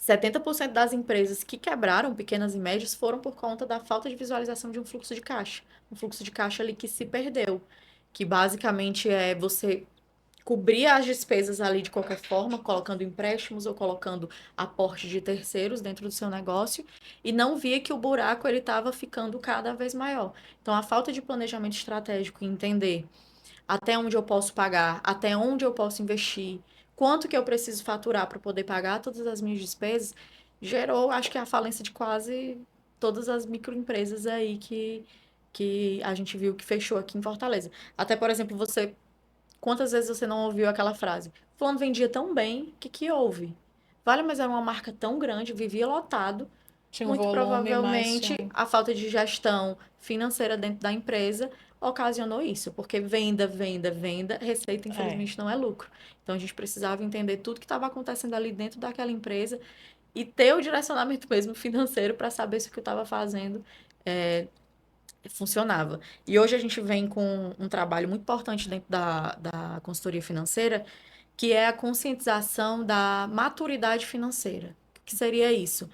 70% das empresas que quebraram, pequenas e médias, foram por conta da falta de visualização de um fluxo de caixa. Um fluxo de caixa ali que se perdeu. Que basicamente é você cobrir as despesas ali de qualquer forma, colocando empréstimos ou colocando aporte de terceiros dentro do seu negócio, e não via que o buraco ele estava ficando cada vez maior. Então, a falta de planejamento estratégico e entender até onde eu posso pagar, até onde eu posso investir, quanto que eu preciso faturar para poder pagar todas as minhas despesas, gerou, acho que a falência de quase todas as microempresas aí que a gente viu que fechou aqui em Fortaleza. Até, por exemplo, quantas vezes você não ouviu aquela frase? Fulano vendia tão bem, que houve? Vale, mas era uma marca tão grande, vivia lotado. Tinha um Muito volume, mas provavelmente tinha um. a falta de gestão financeira dentro da empresa ocasionou isso, porque venda, venda, venda, receita, É. infelizmente, não é lucro. Então a gente precisava entender tudo que estava acontecendo ali dentro daquela empresa e ter o direcionamento mesmo financeiro para saber se o que eu estava fazendo é, funcionava. E hoje a gente vem com um trabalho muito importante dentro da consultoria financeira, que é a conscientização da maturidade financeira. O que seria isso?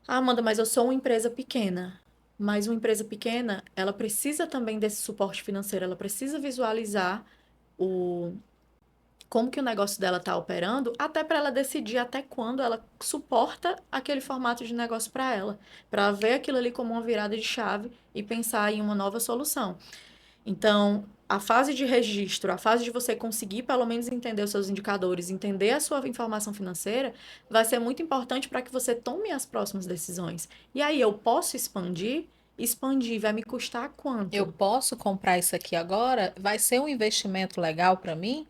Ah, Amanda, mas eu sou uma empresa pequena. Mas uma empresa pequena, ela precisa também desse suporte financeiro, ela precisa visualizar o como que o negócio dela está operando, até para ela decidir até quando ela suporta aquele formato de negócio para ela ver aquilo ali como uma virada de chave e pensar em uma nova solução. Então, a fase de registro, a fase de você conseguir pelo menos entender os seus indicadores, entender a sua informação financeira, vai ser muito importante para que você tome as próximas decisões. E aí, eu posso expandir? Expandir vai me custar Eu quanto? posso comprar isso aqui agora? Vai ser um investimento legal para mim?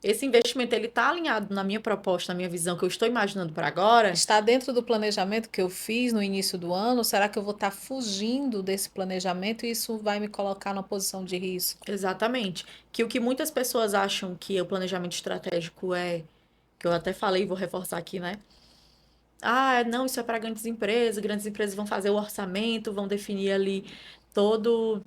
Esse investimento ele está alinhado na minha proposta, na minha visão que eu estou imaginando para agora? Está dentro do planejamento que eu fiz no início do ano? Será que eu vou estar fugindo desse planejamento e isso vai me colocar numa posição de risco? Exatamente. Que o que muitas pessoas acham que o planejamento estratégico é, que eu até falei e vou reforçar aqui, né? Ah, não, isso é para grandes empresas vão fazer o orçamento, vão definir ali todo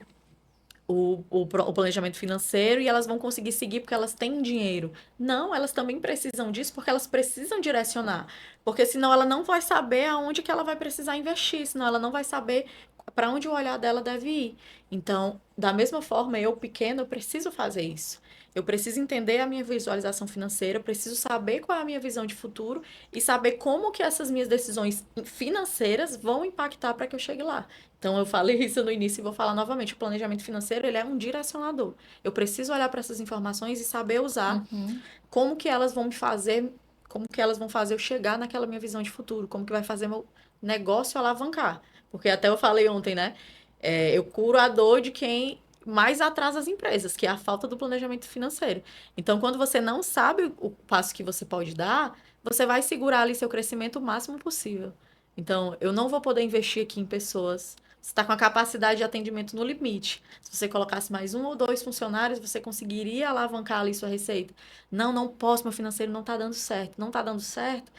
o planejamento financeiro e elas vão conseguir seguir porque elas têm dinheiro. Não, elas também precisam disso porque elas precisam direcionar. Porque senão ela não vai saber aonde que ela vai precisar investir, senão ela não vai saber para onde o olhar dela deve ir. Então, da mesma forma, eu pequeno, eu preciso fazer isso. Eu preciso entender a minha visualização financeira, eu preciso saber qual é a minha visão de futuro e saber como que essas minhas decisões financeiras vão impactar para que eu chegue lá. Então, eu falei isso no início e vou falar novamente. O planejamento financeiro, ele é um direcionador. Eu preciso olhar para essas informações e saber usar Uhum. como que elas vão me fazer, como que elas vão fazer eu chegar naquela minha visão de futuro, como que vai fazer meu negócio alavancar. Porque até eu falei ontem, né? Eu curo a dor de quem mais atrasa as empresas, que é a falta do planejamento financeiro. Então, quando você não sabe o passo que você pode dar, você vai segurar ali seu crescimento o máximo possível. Então, eu não vou poder investir aqui em pessoas. Você está com a capacidade de atendimento no limite. Se você colocasse mais um ou dois funcionários, você conseguiria alavancar ali sua receita. Não, não posso, meu financeiro não está dando certo. Não está dando certo?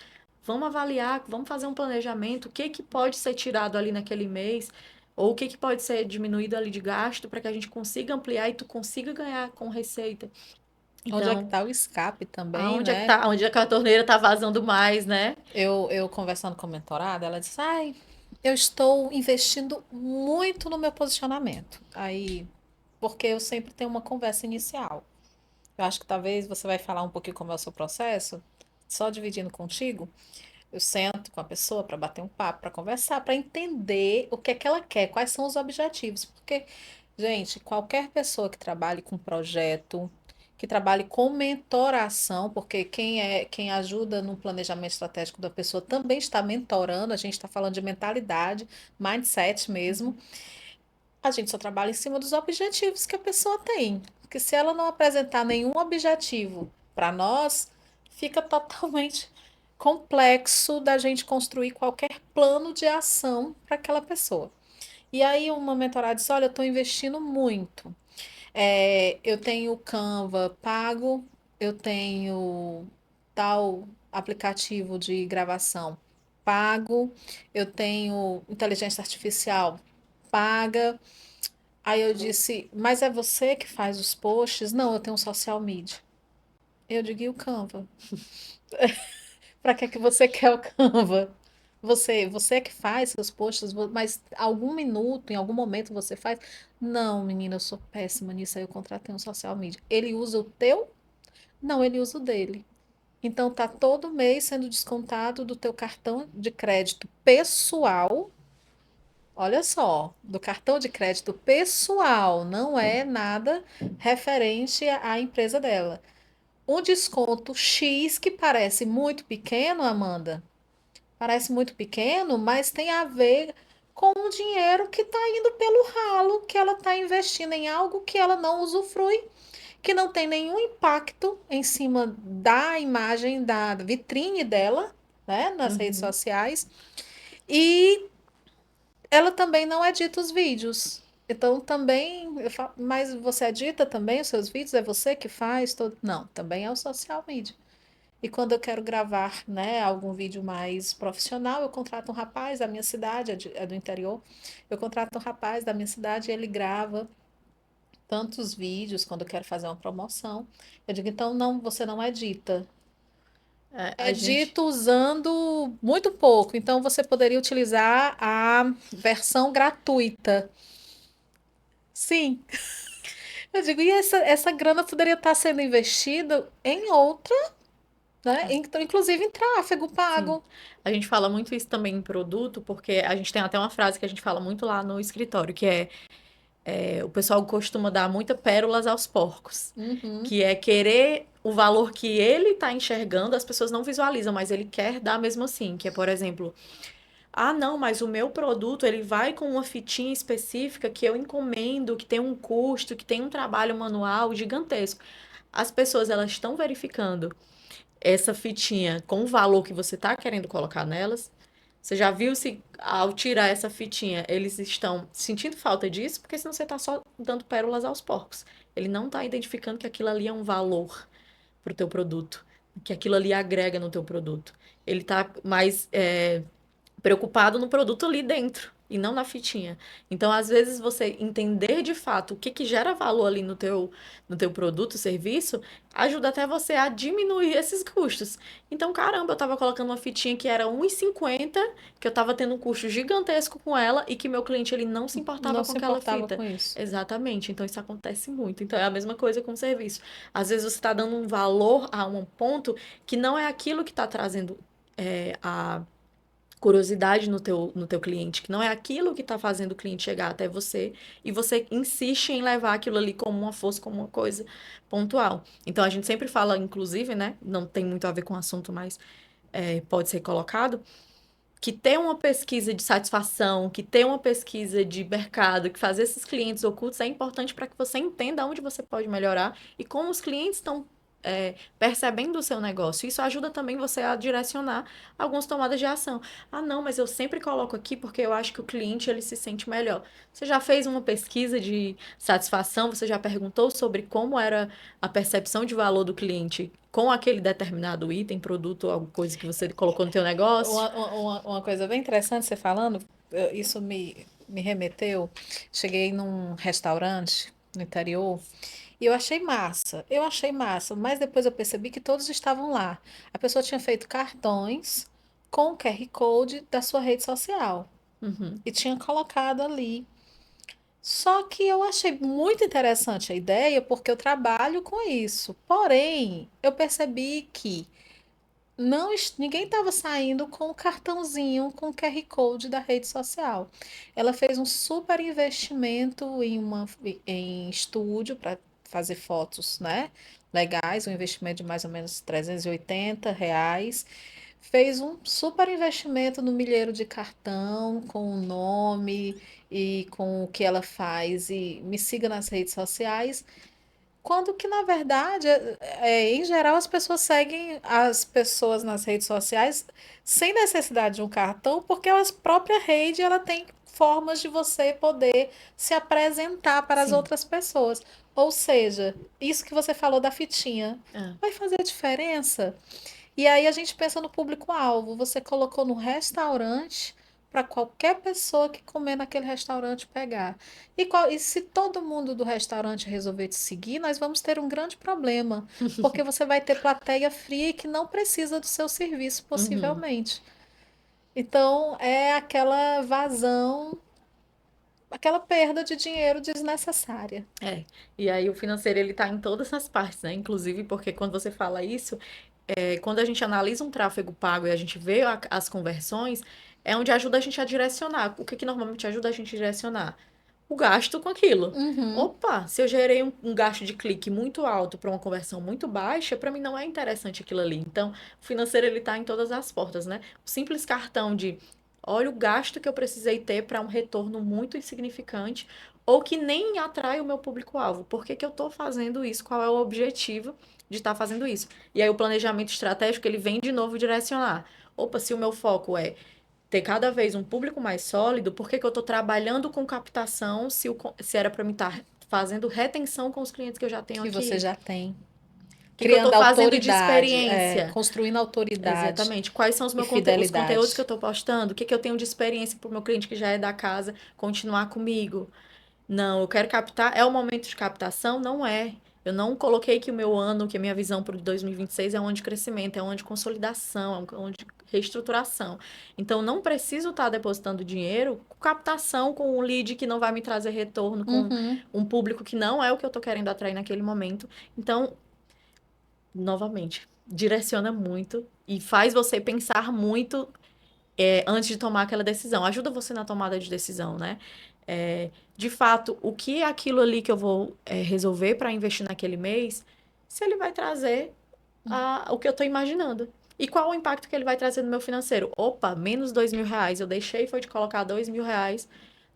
Vamos avaliar, vamos fazer um planejamento. O que que pode ser tirado ali naquele mês? Ou o que que pode ser diminuído ali de gasto para que a gente consiga ampliar e tu consiga ganhar com receita. Onde é que Então, está o escape também, aonde é que né? tá, onde é que a torneira tá vazando mais, né? Eu conversando com a mentorada, ela disse: Ai, eu estou investindo muito no meu posicionamento. Aí, porque eu sempre tenho uma conversa inicial. Eu acho que talvez você vai falar um pouquinho como é o seu processo, só dividindo contigo. Eu sento com a pessoa para bater um papo, para conversar, para entender o que é que ela quer, quais são os objetivos. Porque, gente, qualquer pessoa que trabalhe com projeto, que trabalhe com mentoração, porque quem ajuda no planejamento estratégico da pessoa também está mentorando, a gente está falando de mentalidade, mindset mesmo. A gente só trabalha em cima dos objetivos que a pessoa tem. Porque se ela não apresentar nenhum objetivo para nós, fica totalmente complexo da gente construir qualquer plano de ação para aquela pessoa. E aí uma mentorada disse, olha, eu estou investindo muito. Eu tenho Canva pago, eu tenho tal aplicativo de gravação pago, eu tenho inteligência artificial paga. Aí eu disse, mas é você que faz os posts? Não, eu tenho um social media. Eu digo, e o Canva? Para que é que você quer o Canva? Você é que faz seus posts, mas algum minuto, em algum momento você faz? Não, menina, eu sou péssima nisso, aí eu contratei um social media. Ele usa o teu? Não, ele usa o dele. Então tá todo mês sendo descontado do teu cartão de crédito pessoal. Olha só, do cartão de crédito pessoal, não é nada referente à empresa dela. Um desconto X que parece muito pequeno, Amanda, parece muito pequeno, mas tem a ver. com um dinheiro que está indo pelo ralo, que ela está investindo em algo que ela não usufrui, que não tem nenhum impacto em cima da imagem, da vitrine dela, né, nas redes Uhum. sociais. E ela também não edita os vídeos. Então também, mas você edita também os seus vídeos? É você que faz todo? Não, também é o social media. E quando eu quero gravar, né, algum vídeo mais profissional, eu contrato um rapaz da minha cidade, é do interior. Eu contrato um rapaz da minha cidade e ele grava tantos vídeos quando eu quero fazer uma promoção. Eu digo, então não, você não edita. É, a gente. Edito usando muito pouco. Então você poderia utilizar a versão gratuita. Sim. Eu digo, e essa grana poderia estar sendo investida em outra, né? Inclusive em tráfego Sim. pago. A gente fala muito isso também em produto, porque a gente tem até uma frase que a gente fala muito lá no escritório, que o pessoal costuma dar muita pérolas aos porcos, Uhum. que é querer o valor que ele está enxergando, as pessoas não visualizam, mas ele quer dar mesmo assim, que é, por exemplo, ah, não, mas o meu produto, ele vai com uma fitinha específica que eu encomendo, que tem um custo, que tem um trabalho manual gigantesco. As pessoas, elas estão verificando essa fitinha com o valor que você está querendo colocar nelas. Você já viu se ao tirar essa fitinha, eles estão sentindo falta disso? Porque senão você está só dando pérolas aos porcos. Ele não está identificando que aquilo ali é um valor para o teu produto, que aquilo ali agrega no teu produto. Ele está mais preocupado no produto ali dentro e não na fitinha. Então, às vezes, você entender de fato o que que gera valor ali no teu produto, serviço, ajuda até você a diminuir esses custos. Então, caramba, eu tava colocando uma fitinha que era 1,50, que eu tava tendo um custo gigantesco com ela e que meu cliente ele não se importava Não com se aquela importava fita. com isso. Exatamente. Então, isso acontece muito. Então, é a mesma coisa com o serviço. Às vezes, você está dando um valor a um ponto que não é aquilo que está trazendo a curiosidade no teu cliente, que não é aquilo que está fazendo o cliente chegar até você, e você insiste em levar aquilo ali como uma força, como uma coisa pontual. Então a gente sempre fala, inclusive, né? Não tem muito a ver com o assunto, mas pode ser colocado, que ter uma pesquisa de satisfação, que ter uma pesquisa de mercado, que fazer esses clientes ocultos é importante para que você entenda onde você pode melhorar e como os clientes estão percebendo o seu negócio. Isso ajuda também você a direcionar algumas tomadas de ação. Ah, não, mas eu sempre coloco aqui porque eu acho que o cliente ele se sente melhor. Você já fez uma pesquisa de satisfação? Você já perguntou sobre como era a percepção de valor do cliente com aquele determinado item, produto ou alguma coisa que você colocou no teu negócio? Uma coisa bem interessante você falando, isso me remeteu. Cheguei num restaurante no interior e eu achei massa. Eu achei massa, mas depois eu percebi que todos estavam lá. A pessoa tinha feito cartões com o QR Code da sua rede social Uhum, e tinha colocado ali. Só que eu achei muito interessante a ideia porque eu trabalho com isso. Porém, eu percebi que não, ninguém estava saindo com o cartãozinho com o QR Code da rede social. Ela fez um super investimento em estúdio para fazer fotos, né? Legais, um investimento de mais ou menos R$ 380. Fez um super investimento no milheiro de cartão, com o nome e com o que ela faz. E me siga nas redes sociais. Quando que, na verdade, em geral, as pessoas seguem as pessoas nas redes sociais sem necessidade de um cartão, porque a própria rede ela tem formas de você poder se apresentar para as sim. outras pessoas. Ou seja, isso que você falou da fitinha É. vai fazer diferença. E aí a gente pensa no público-alvo. Você colocou no restaurante para qualquer pessoa que comer naquele restaurante pegar. E se todo mundo do restaurante resolver te seguir, nós vamos ter um grande problema, porque você vai ter plateia fria e que não precisa do seu serviço, Uhum. possivelmente. Então, é aquela vazão, aquela perda de dinheiro desnecessária. É. E aí o financeiro ele tá em todas as partes, né? Inclusive porque quando você fala isso, quando a gente analisa um tráfego pago e a gente vê as conversões, é onde ajuda a gente a direcionar. O que que normalmente ajuda a gente a direcionar? O gasto com aquilo. Uhum, Opa, se eu gerei um gasto de clique muito alto para uma conversão muito baixa, para mim não é interessante aquilo ali. Então, o financeiro ele tá em todas as portas, né? O simples cartão de olha o gasto que eu precisei ter para um retorno muito insignificante ou que nem atrai o meu público-alvo. Por que que eu estou fazendo isso? Qual é o objetivo de estar fazendo isso? E aí o planejamento estratégico, ele vem de novo direcionar. Opa, se o meu foco é ter cada vez um público mais sólido, por que que eu estou trabalhando com captação se era para mim estar fazendo retenção com os clientes que eu já tenho Que você aqui? já tem. O que que eu estou Criando fazendo de autoridade, experiência? construindo autoridade Exatamente. Quais são e os conteúdos que eu fidelidade. estou postando? O que que eu tenho de experiência para o meu cliente que já é da casa continuar comigo? Não, eu quero captar. É o momento de captação? Não é. Eu não coloquei que o meu ano, que a minha visão para o 2026 é um ano de crescimento, é um ano de consolidação, é um ano de reestruturação. Então, não preciso estar depositando dinheiro com captação, com um lead que não vai me trazer retorno, com Uhum. um público que não é o que eu estou querendo atrair naquele momento. Então, novamente, direciona muito e faz você pensar muito antes de tomar aquela decisão. Ajuda você na tomada de decisão, né? De fato, o que é aquilo ali que eu vou resolver para investir naquele mês, se ele vai trazer o que eu estou imaginando. E qual o impacto que ele vai trazer no meu financeiro? Opa, menos R$ 2.000. Eu deixei foi de colocar R$ 2.000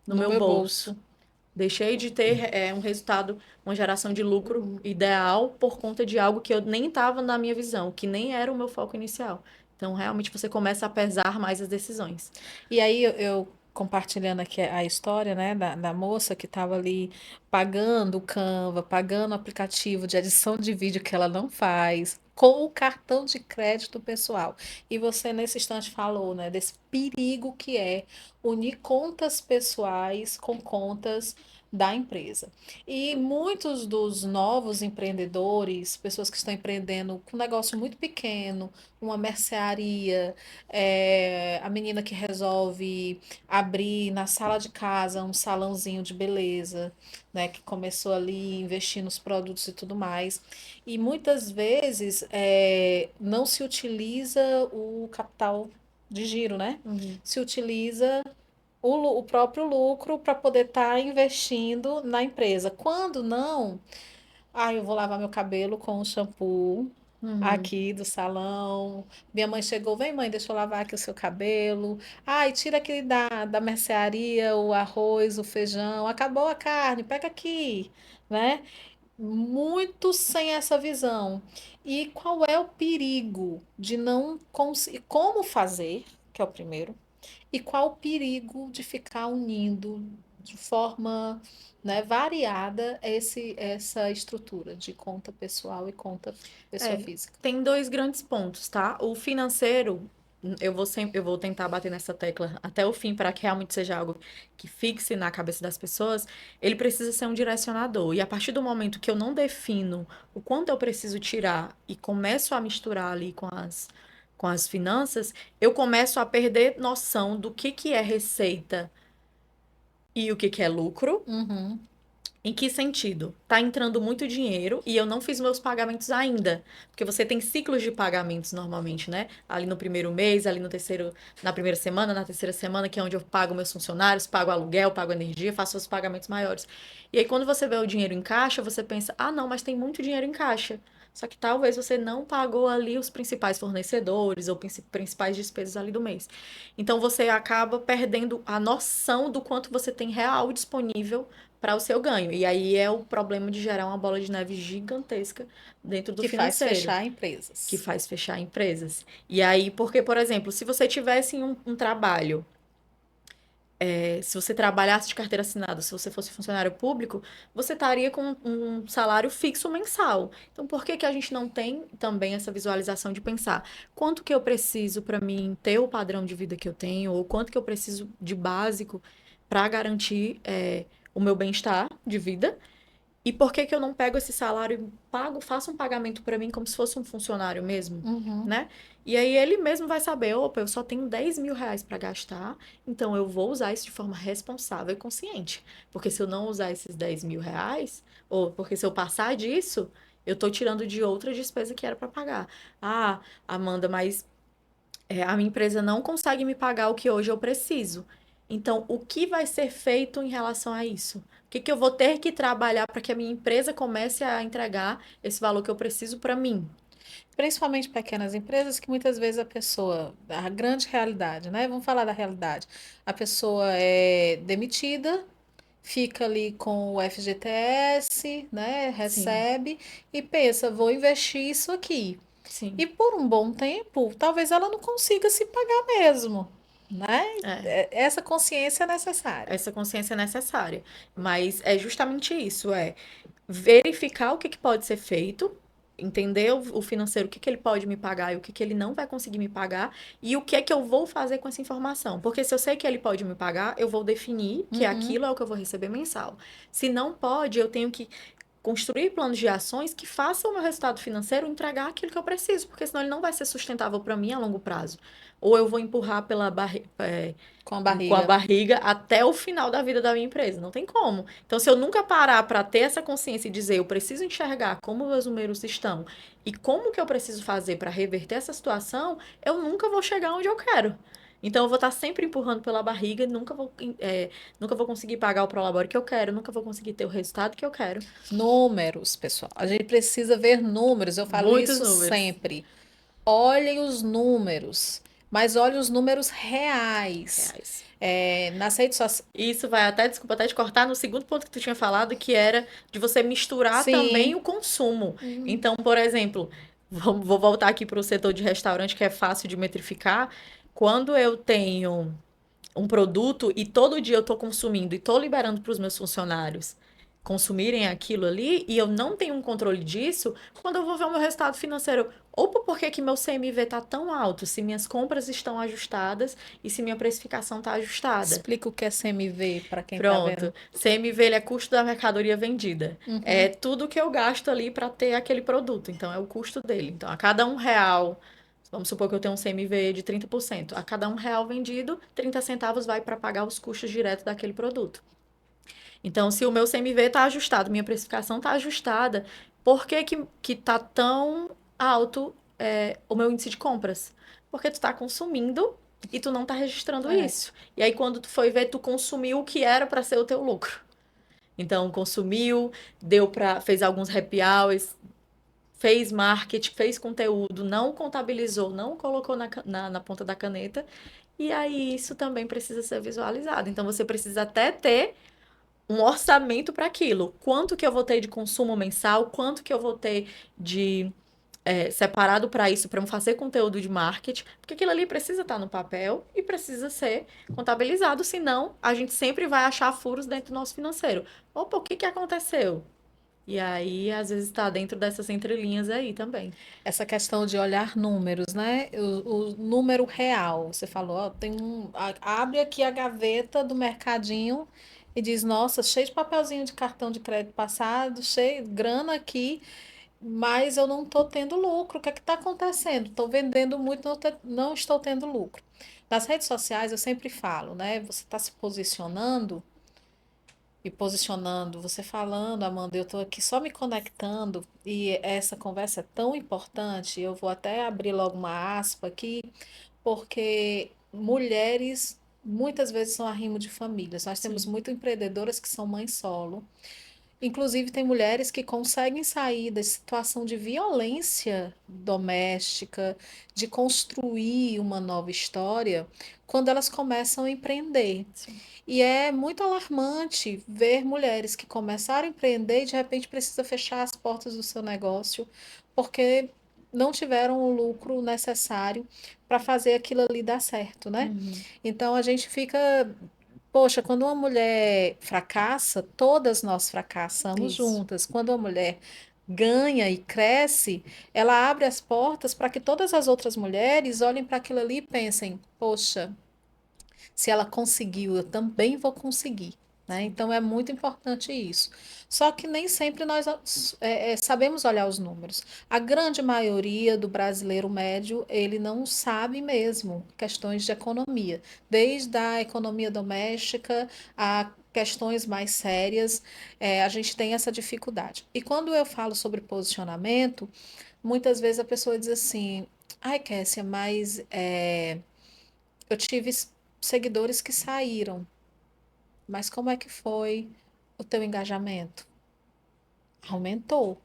no No meu meu bolso. bolso. Deixei de ter um resultado, uma geração de lucro ideal por conta de algo que eu nem estava na minha visão, que nem era o meu foco inicial. Então, realmente, você começa a pesar mais as decisões. E aí eu compartilhando aqui a história, né, da moça que estava ali pagando o Canva, pagando o aplicativo de edição de vídeo que ela não faz, com o cartão de crédito pessoal. E você nesse instante falou, né, desse perigo que é unir contas pessoais com contas da empresa. E muitos dos novos empreendedores, pessoas que estão empreendendo com um negócio muito pequeno, uma mercearia, a menina que resolve abrir na sala de casa um salãozinho de beleza, né, que começou ali investindo nos produtos e tudo mais. E muitas vezes não se utiliza o capital de giro, né? Uhum. Se utiliza o próprio lucro para poder estar investindo na empresa. Quando não, eu vou lavar meu cabelo com o shampoo Uhum. aqui do salão. Minha mãe chegou, vem mãe, deixa eu lavar aqui o seu cabelo. Ai, tira aqui da mercearia o arroz, o feijão. Acabou a carne, pega aqui, né? Muito sem essa visão. E qual é o perigo de não conseguir, como fazer, que é o primeiro, e qual o perigo de ficar unindo de forma, né, variada essa estrutura de conta pessoal e conta pessoa É, física? tem dois grandes pontos, tá? O financeiro, eu vou tentar bater nessa tecla até o fim para que realmente seja algo que fixe na cabeça das pessoas. Ele precisa ser um direcionador. E a partir do momento que eu não defino o quanto eu preciso tirar e começo a misturar ali com as finanças, eu começo a perder noção do que é receita e o que é lucro. Uhum. Em que sentido? Tá entrando muito dinheiro e eu não fiz meus pagamentos ainda. Porque você tem ciclos de pagamentos normalmente, né? Ali no primeiro mês, ali no terceiro, na primeira semana, na terceira semana, que é onde eu pago meus funcionários, pago aluguel, pago energia, faço os pagamentos maiores. E aí, quando você vê o dinheiro em caixa, você pensa, não, mas tem muito dinheiro em caixa. Só que talvez você não pagou ali os principais fornecedores ou principais despesas ali do mês. Então você acaba perdendo a noção do quanto você tem real disponível para o seu ganho. E aí é o problema de gerar uma bola de neve gigantesca dentro do Que faz financeiro, fechar que empresas. faz fechar empresas. E aí, porque, por exemplo, se você tivesse um trabalho, se você trabalhasse de carteira assinada, se você fosse funcionário público, você estaria com um salário fixo mensal. Então, por que que a gente não tem também essa visualização de pensar quanto que eu preciso para mim ter o padrão de vida que eu tenho, ou quanto que eu preciso de básico para garantir o meu bem-estar de vida? E por que que eu não pego esse salário e pago, faço um pagamento para mim como se fosse um funcionário mesmo, Uhum. né? E aí ele mesmo vai saber, opa, eu só tenho R$ 10.000 para gastar, então eu vou usar isso de forma responsável e consciente. Porque se eu não usar esses R$ 10.000, ou porque se eu passar disso, eu tô tirando de outra despesa que era para pagar. Amanda, mas a minha empresa não consegue me pagar o que hoje eu preciso. Então, o que vai ser feito em relação a isso? O que que eu vou ter que trabalhar para que a minha empresa comece a entregar esse valor que eu preciso para mim? Principalmente pequenas empresas que muitas vezes a grande realidade, né? Vamos falar da realidade. A pessoa é demitida, fica ali com o FGTS, né? Sim, Recebe e pensa, vou investir isso aqui. sim. E por um bom tempo, talvez ela não consiga se pagar mesmo, né? É. Essa consciência é necessária. Essa consciência é necessária. Mas é justamente isso, é verificar o que que pode ser feito, entender o financeiro, o que que ele pode me pagar e o que que ele não vai conseguir me pagar, e o que é que eu vou fazer com essa informação. Porque se eu sei que ele pode me pagar, eu vou definir que Uhum. aquilo é o que eu vou receber mensal. Se não pode, eu tenho que construir planos de ações que façam o meu resultado financeiro entregar aquilo que eu preciso, porque senão ele não vai ser sustentável para mim a longo prazo. Ou eu vou empurrar Com a com a barriga. barriga até o final da vida da minha empresa. Não tem como. Então, se eu nunca parar para ter essa consciência e dizer, eu preciso enxergar como meus números estão e como que eu preciso fazer para reverter essa situação, eu nunca vou chegar onde eu quero. Então, eu vou estar sempre empurrando pela barriga e nunca vou conseguir pagar o prolabore que eu quero, nunca vou conseguir ter o resultado que eu quero. Números, pessoal. A gente precisa ver números. Eu falo Muitos isso números sempre. Olhem os números, mas olhem os números reais. reais. Nas redes sociais. E isso vai até, desculpa até te cortar, no segundo ponto que tu tinha falado, que era de você misturar também Sim. o consumo. Hum. Então, por exemplo, vou voltar aqui para o setor de restaurante, que é fácil de metrificar. Quando eu tenho um produto e todo dia eu estou consumindo e estou liberando para os meus funcionários consumirem aquilo ali e eu não tenho um controle disso, quando eu vou ver o meu resultado financeiro, opa, por que que meu CMV está tão alto? Se minhas compras estão ajustadas e se minha precificação está ajustada. Explica o que é CMV para quem está Pronto. vendo. CMV ele é custo da mercadoria vendida. É Uhum. tudo que eu gasto ali para ter aquele produto. Então, é o custo dele. Então, a cada R$ 1, vamos supor que eu tenho um CMV de 30%. A cada R$ 1 vendido, 30 centavos vai para pagar os custos diretos daquele produto. Então, se o meu CMV está ajustado, minha precificação está ajustada, por que que tá tão alto o meu índice de compras? Porque tu está consumindo e tu não está registrando É. isso. E aí, quando tu foi ver, tu consumiu o que era para ser o teu lucro. Então, consumiu, fez alguns happy hours, fez marketing, fez conteúdo, não contabilizou, não colocou na ponta da caneta. E aí, isso também precisa ser visualizado. Então, você precisa até ter um orçamento para aquilo. Quanto que eu vou ter de consumo mensal? Quanto que eu vou ter de separado para isso, para fazer conteúdo de marketing? Porque aquilo ali precisa estar no papel e precisa ser contabilizado, senão a gente sempre vai achar furos dentro do nosso financeiro. Opa, o que que aconteceu? E aí, às vezes, está dentro dessas entrelinhas aí também. Essa questão de olhar números, né? O número real. Você falou, ó, abre aqui a gaveta do mercadinho e diz, nossa, cheio de papelzinho de cartão de crédito passado, cheio de grana aqui, mas eu não estou tendo lucro. O que é que está acontecendo? Estou vendendo muito, não estou tendo lucro. Nas redes sociais eu sempre falo, né? Você está se posicionando e posicionando, você falando, Amanda, eu estou aqui só me conectando e essa conversa é tão importante. Eu vou até abrir logo uma aspa aqui, porque mulheres muitas vezes são arrimo de famílias. Nós temos Sim, muito empreendedoras que são mães solo. Inclusive, tem mulheres que conseguem sair da situação de violência doméstica, de construir uma nova história, quando elas começam a empreender. sim. E é muito alarmante ver mulheres que começaram a empreender e de repente precisa fechar as portas do seu negócio porque não tiveram o lucro necessário para fazer aquilo ali dar certo, né? Uhum. Então a gente fica, poxa, quando uma mulher fracassa, todas nós fracassamos Isso. juntas. Quando uma mulher ganha e cresce, ela abre as portas para que todas as outras mulheres olhem para aquilo ali e pensem: poxa, se ela conseguiu, eu também vou conseguir. Né? Sim. Então é muito importante isso. Só que nem sempre nós sabemos olhar os números. A grande maioria do brasileiro médio, ele não sabe mesmo questões de economia, desde a economia doméstica a questões mais sérias, a gente tem essa dificuldade. E quando eu falo sobre posicionamento, muitas vezes a pessoa diz assim: ai, Kessia, mas eu tive seguidores que saíram, mas como é que foi o teu engajamento? Aumentou.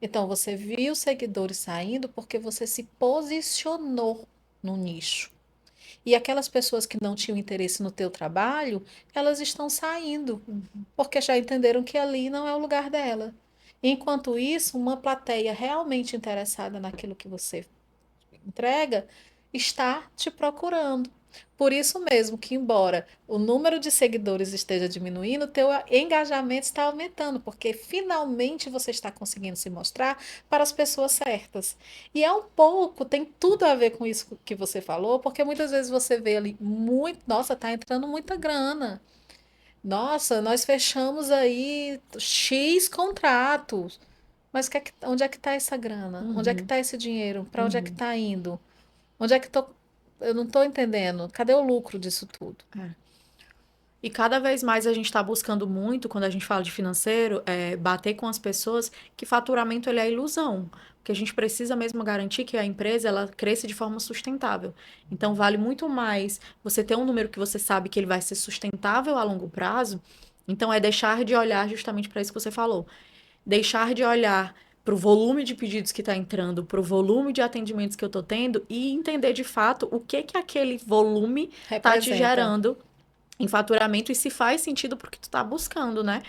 Então, você viu seguidores saindo porque você se posicionou no nicho. E aquelas pessoas que não tinham interesse no teu trabalho, elas estão saindo, porque já entenderam que ali não é o lugar dela. Enquanto isso, uma plateia realmente interessada naquilo que você entrega está te procurando. Por isso mesmo que, embora o número de seguidores esteja diminuindo, o teu engajamento está aumentando, porque finalmente você está conseguindo se mostrar para as pessoas certas. E é um pouco, tem tudo a ver com isso que você falou, porque muitas vezes você vê ali muito, nossa, está entrando muita grana. Nossa, nós fechamos aí X contratos. Mas onde é que está essa grana? Onde é que Uhum, está esse dinheiro? Para onde é que uhum. está indo? Onde é que tô? Eu não estou entendendo. Cadê o lucro disso tudo? É. E cada vez mais a gente está buscando muito, quando a gente fala de financeiro, bater com as pessoas que faturamento ele é ilusão. Porque a gente precisa mesmo garantir que a empresa ela cresça de forma sustentável. Então, vale muito mais você ter um número que você sabe que ele vai ser sustentável a longo prazo. Então, é deixar de olhar justamente para isso que você falou. Deixar de olhar para o volume de pedidos que está entrando, para o volume de atendimentos que eu estou tendo e entender de fato o que que aquele volume está te Representa. gerando em faturamento e se faz sentido porque tu tá buscando, né?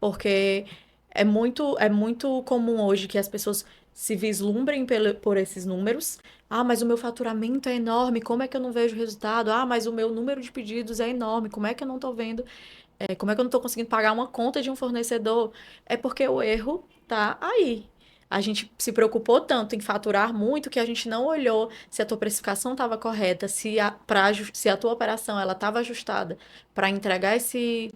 Porque é muito comum hoje que as pessoas se vislumbrem por esses números. Ah, mas o meu faturamento é enorme, como é que eu não vejo resultado? Ah, mas o meu número de pedidos é enorme, como é que eu não tô vendo? Como é que eu não tô conseguindo pagar uma conta de um fornecedor? É porque o erro tá aí. A gente se preocupou tanto em faturar muito que a gente não olhou se a tua precificação estava correta, se a tua operação ela estava ajustada para entregar esse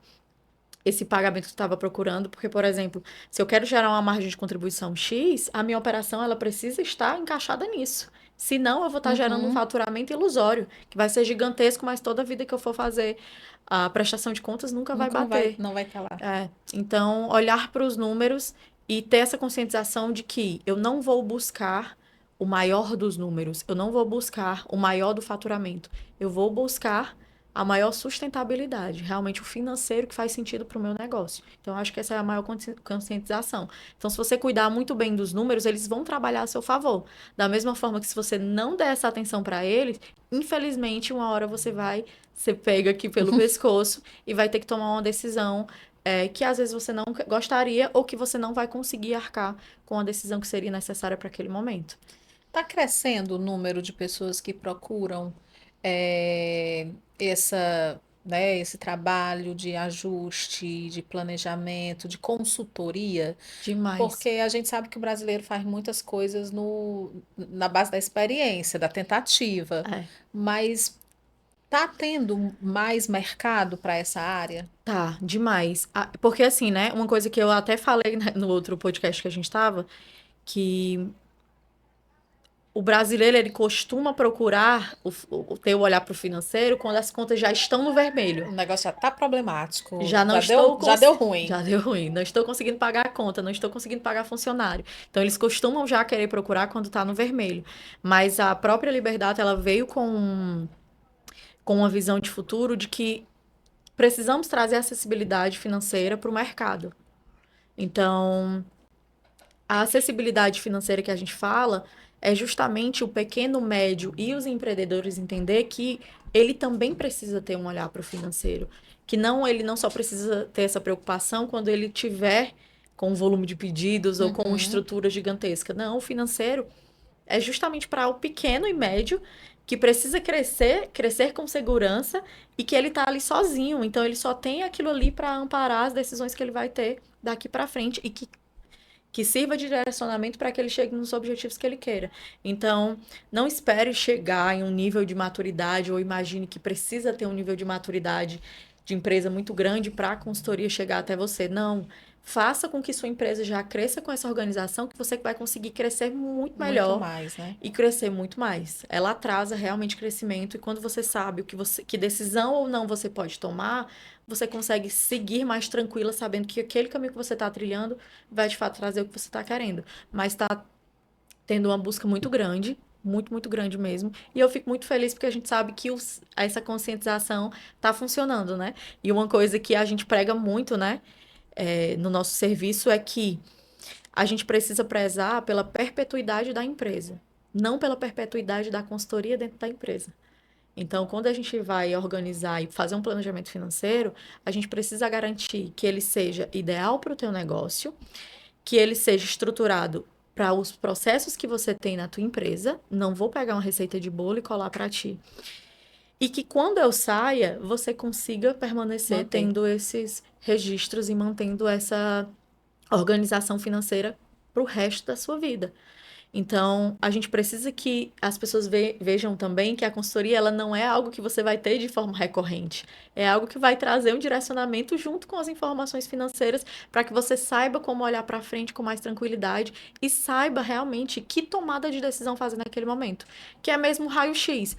pagamento que tu estava procurando, porque, por exemplo, se eu quero gerar uma margem de contribuição X, a minha operação ela precisa estar encaixada nisso. Senão, eu vou estar gerando um Uhum. faturamento ilusório, que vai ser gigantesco, mas toda vida que eu for fazer a prestação de contas nunca vai Nunca vai, bater. não vai estar lá. Então, olhar para os números e ter essa conscientização de que eu não vou buscar o maior dos números, eu não vou buscar o maior do faturamento, eu vou buscar a maior sustentabilidade, realmente o financeiro que faz sentido para o meu negócio. Então, eu acho que essa é a maior conscientização. Então, se você cuidar muito bem dos números, eles vão trabalhar a seu favor. Da mesma forma que se você não der essa atenção para eles, infelizmente, uma hora você vai ser pega aqui pelo pescoço e vai ter que tomar uma decisão que às vezes você não gostaria ou que você não vai conseguir arcar com a decisão que seria necessária para aquele momento. Está crescendo o número de pessoas que procuram eh, esse trabalho de ajuste, de planejamento, de consultoria, Demais. porque a gente sabe que o brasileiro faz muitas coisas na base da experiência, da tentativa, É, mas está tendo mais mercado para essa área? tá, demais. Porque assim, né, uma coisa que eu até falei né, no outro podcast que a gente tava, que o brasileiro ele costuma procurar ter o olhar para o financeiro quando as contas já estão no vermelho. O negócio já está problemático, Já não estou já deu ruim. já deu ruim, não estou conseguindo pagar a conta, não estou conseguindo pagar funcionário. Então eles costumam já querer procurar quando está no vermelho. Mas a própria Liberdade ela veio com uma visão de futuro de que precisamos trazer acessibilidade financeira para o mercado. Então, a acessibilidade financeira que a gente fala é justamente o pequeno, médio e os empreendedores entender que ele também precisa ter um olhar para o financeiro, que não ele não só precisa ter essa preocupação quando ele tiver com um volume de pedidos ou com uma Uhum. estrutura gigantesca. Não, o financeiro é justamente para o pequeno e médio que precisa crescer com segurança e que ele está ali sozinho. Então ele só tem aquilo ali para amparar as decisões que ele vai ter daqui para frente e que sirva de direcionamento para que ele chegue nos objetivos que ele queira. Então, não espere chegar em um nível de maturidade ou imagine que precisa ter um nível de maturidade de empresa muito grande para a consultoria chegar até você. Não. Faça com que sua empresa já cresça com essa organização, que você vai conseguir crescer muito Muito melhor mais, né? e crescer muito mais. Ela atrasa realmente crescimento e quando você sabe que decisão ou não você pode tomar, você consegue seguir mais tranquila, sabendo que aquele caminho que você está trilhando vai de fato trazer o que você está querendo. Mas está tendo uma busca muito grande, muito, muito grande mesmo. E eu fico muito feliz porque a gente sabe que essa conscientização está funcionando, né? E uma coisa que a gente prega muito, né, no nosso serviço é que a gente precisa prezar pela perpetuidade da empresa, não pela perpetuidade da consultoria dentro da empresa. Então, quando a gente vai organizar e fazer um planejamento financeiro, a gente precisa garantir que ele seja ideal para o teu negócio, que ele seja estruturado para os processos que você tem na tua empresa. Não vou pegar uma receita de bolo e colar para ti. E que quando eu saia, você consiga permanecer tendo esses registros e mantendo essa organização financeira para o resto da sua vida. Então, a gente precisa que as pessoas vejam também que a consultoria ela não é algo que você vai ter de forma recorrente. É algo que vai trazer um direcionamento junto com as informações financeiras para que você saiba como olhar para frente com mais tranquilidade e saiba realmente que tomada de decisão fazer naquele momento. Que é mesmo raio-x.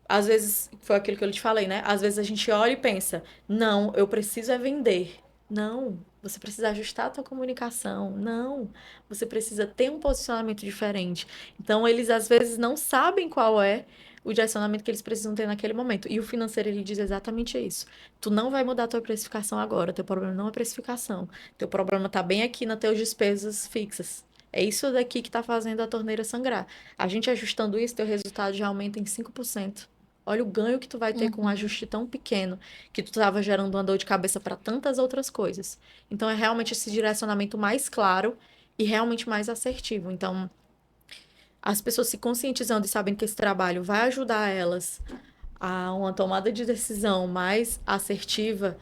Às vezes, foi aquilo que eu te falei, né? Às vezes a gente olha e pensa, não, eu preciso é vender. Não, você precisa ajustar a tua comunicação. Não, você precisa ter um posicionamento diferente. Então, eles às vezes não sabem qual é o direcionamento que eles precisam ter naquele momento. E o financeiro, ele diz exatamente isso. Tu não vai mudar a tua precificação agora. Teu problema não é precificação. Teu problema tá bem aqui nas tuas despesas fixas. É isso daqui que está fazendo a torneira sangrar. A gente ajustando isso, teu resultado já aumenta em 5%. Olha o ganho que tu vai ter com um ajuste tão pequeno, que tu estava gerando uma dor de cabeça para tantas outras coisas. Então, é realmente esse direcionamento mais claro e realmente mais assertivo. Então, as pessoas se conscientizando e sabendo que esse trabalho vai ajudar elas a uma tomada de decisão mais assertiva,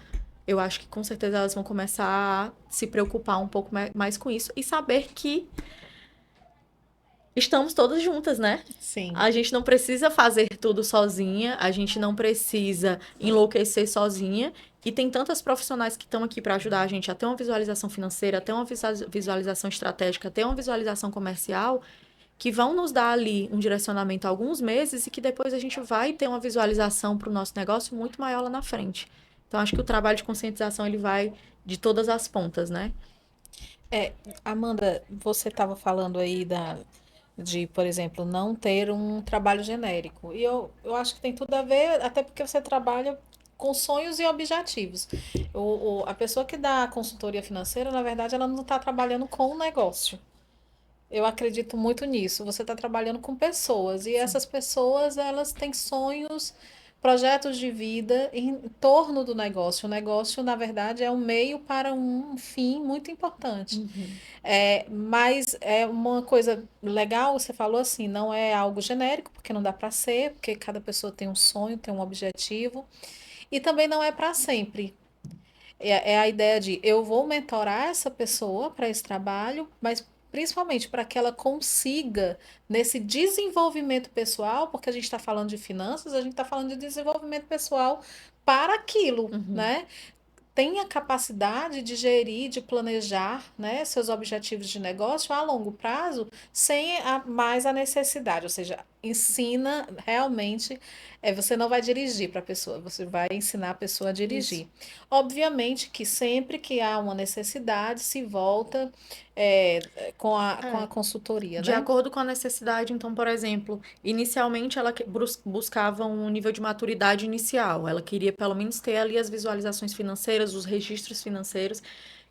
eu acho que com certeza elas vão começar a se preocupar um pouco mais com isso e saber que estamos todas juntas, né? Sim. A gente não precisa fazer tudo sozinha, a gente não precisa enlouquecer sozinha. E tem tantas profissionais que estão aqui para ajudar a gente a ter uma visualização financeira, a ter uma visualização estratégica, a ter uma visualização comercial, que vão nos dar ali um direcionamento há alguns meses e que depois a gente vai ter uma visualização para o nosso negócio muito maior lá na frente. Então, acho que o trabalho de conscientização ele vai de todas as pontas, né? Amanda, você estava falando aí de, por exemplo, não ter um trabalho genérico. E eu acho que tem tudo a ver, até porque você trabalha com sonhos e objetivos. A pessoa que dá consultoria financeira, na verdade, ela não está trabalhando com o negócio. Eu acredito muito nisso. Você está trabalhando com pessoas e essas pessoas elas têm sonhos, projetos de vida em torno do negócio. O negócio, na verdade, é um meio para um fim muito importante. Mas é uma coisa legal, você falou assim, não é algo genérico, porque não dá para ser, porque cada pessoa tem um sonho, tem um objetivo, e também não é para sempre. É a ideia de eu vou mentorar essa pessoa para esse trabalho, mas principalmente para que ela consiga, nesse desenvolvimento pessoal, porque a gente está falando de finanças, a gente está falando de desenvolvimento pessoal para aquilo, né? Tenha capacidade de gerir, de planejar, né, seus objetivos de negócio a longo prazo, sem mais a necessidade, ou seja, ensina realmente, você não vai dirigir para a pessoa, você vai ensinar a pessoa a Isso. dirigir. Obviamente que sempre que há uma necessidade, se volta com a consultoria, De né? acordo com a necessidade, então, por exemplo, inicialmente ela buscava um nível de maturidade inicial. Ela queria pelo menos ter ali as visualizações financeiras, os registros financeiros,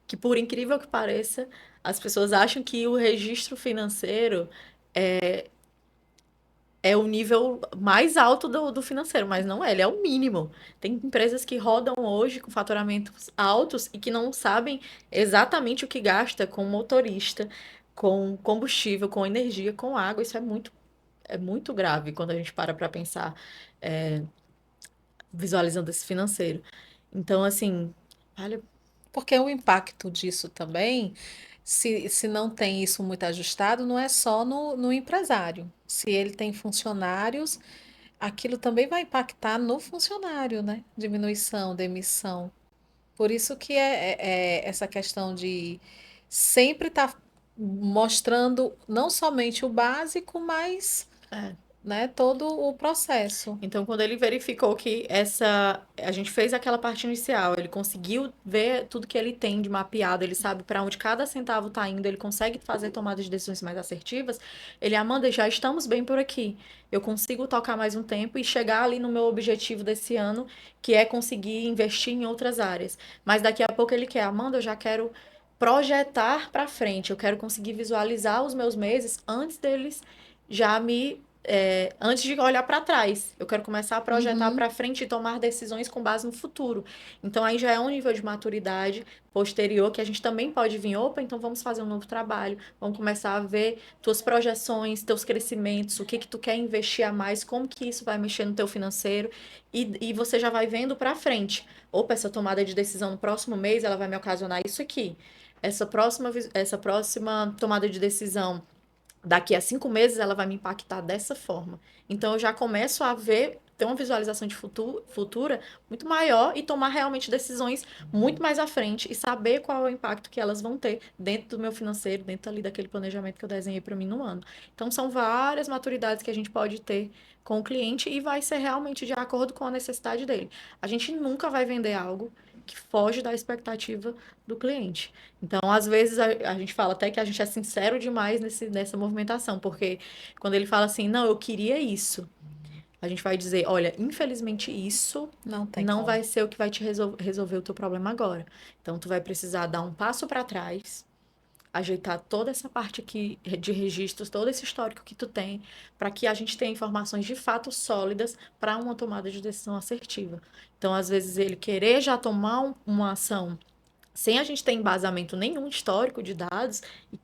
que por incrível que pareça, as pessoas acham que o registro financeiro é o nível mais alto do financeiro, mas não é, ele é o mínimo. Tem empresas que rodam hoje com faturamentos altos e que não sabem exatamente o que gasta com motorista, com combustível, com energia, com água. Isso é muito grave quando a gente para pensar, visualizando esse financeiro. Então, assim, vale. Porque o impacto disso também, se não tem isso muito ajustado, não é só no empresário. Se ele tem funcionários, aquilo também vai impactar no funcionário, né? Diminuição, demissão. Por isso que é essa questão de sempre estar mostrando não somente o básico, mas, É. né, todo o processo. Então, quando ele verificou que a gente fez aquela parte inicial, ele conseguiu ver tudo que ele tem de mapeado, ele sabe para onde cada centavo está indo, ele consegue fazer tomadas de decisões mais assertivas, ele, Amanda, já estamos bem por aqui. Eu consigo tocar mais um tempo e chegar ali no meu objetivo desse ano, que é conseguir investir em outras áreas. Mas daqui a pouco ele quer, Amanda, eu já quero projetar para frente. Eu quero conseguir visualizar os meus meses antes deles já antes de olhar para trás. Eu quero começar a projetar Uhum. para frente e tomar decisões com base no futuro. Então aí já é um nível de maturidade posterior que a gente também pode vir, opa, então vamos fazer um novo trabalho, vamos começar a ver tuas projeções, teus crescimentos, o que que tu quer investir a mais, como que isso vai mexer no teu financeiro e você já vai vendo para frente. Opa, essa tomada de decisão no próximo mês, ela vai me ocasionar isso aqui. Essa próxima tomada de decisão, daqui a 5 meses, ela vai me impactar dessa forma. Então, eu já começo a ver, ter uma visualização de futura muito maior e tomar realmente decisões muito mais à frente e saber qual é o impacto que elas vão ter dentro do meu financeiro, dentro ali daquele planejamento que eu desenhei para mim no ano. Então, são várias maturidades que a gente pode ter com o cliente e vai ser realmente de acordo com a necessidade dele. A gente nunca vai vender algo que foge da expectativa do cliente. Então, às vezes, a gente fala até que a gente é sincero demais nessa movimentação, porque quando ele fala assim, não, eu queria isso, a gente vai dizer, olha, infelizmente isso Não tem não como. vai ser o que vai te resolver o teu problema agora. Então, tu vai precisar dar um passo para trás, ajeitar toda essa parte aqui de registros, todo esse histórico que tu tem, para que a gente tenha informações de fato sólidas para uma tomada de decisão assertiva. Então, às vezes, ele querer já tomar uma ação sem a gente ter embasamento nenhum histórico de dados, e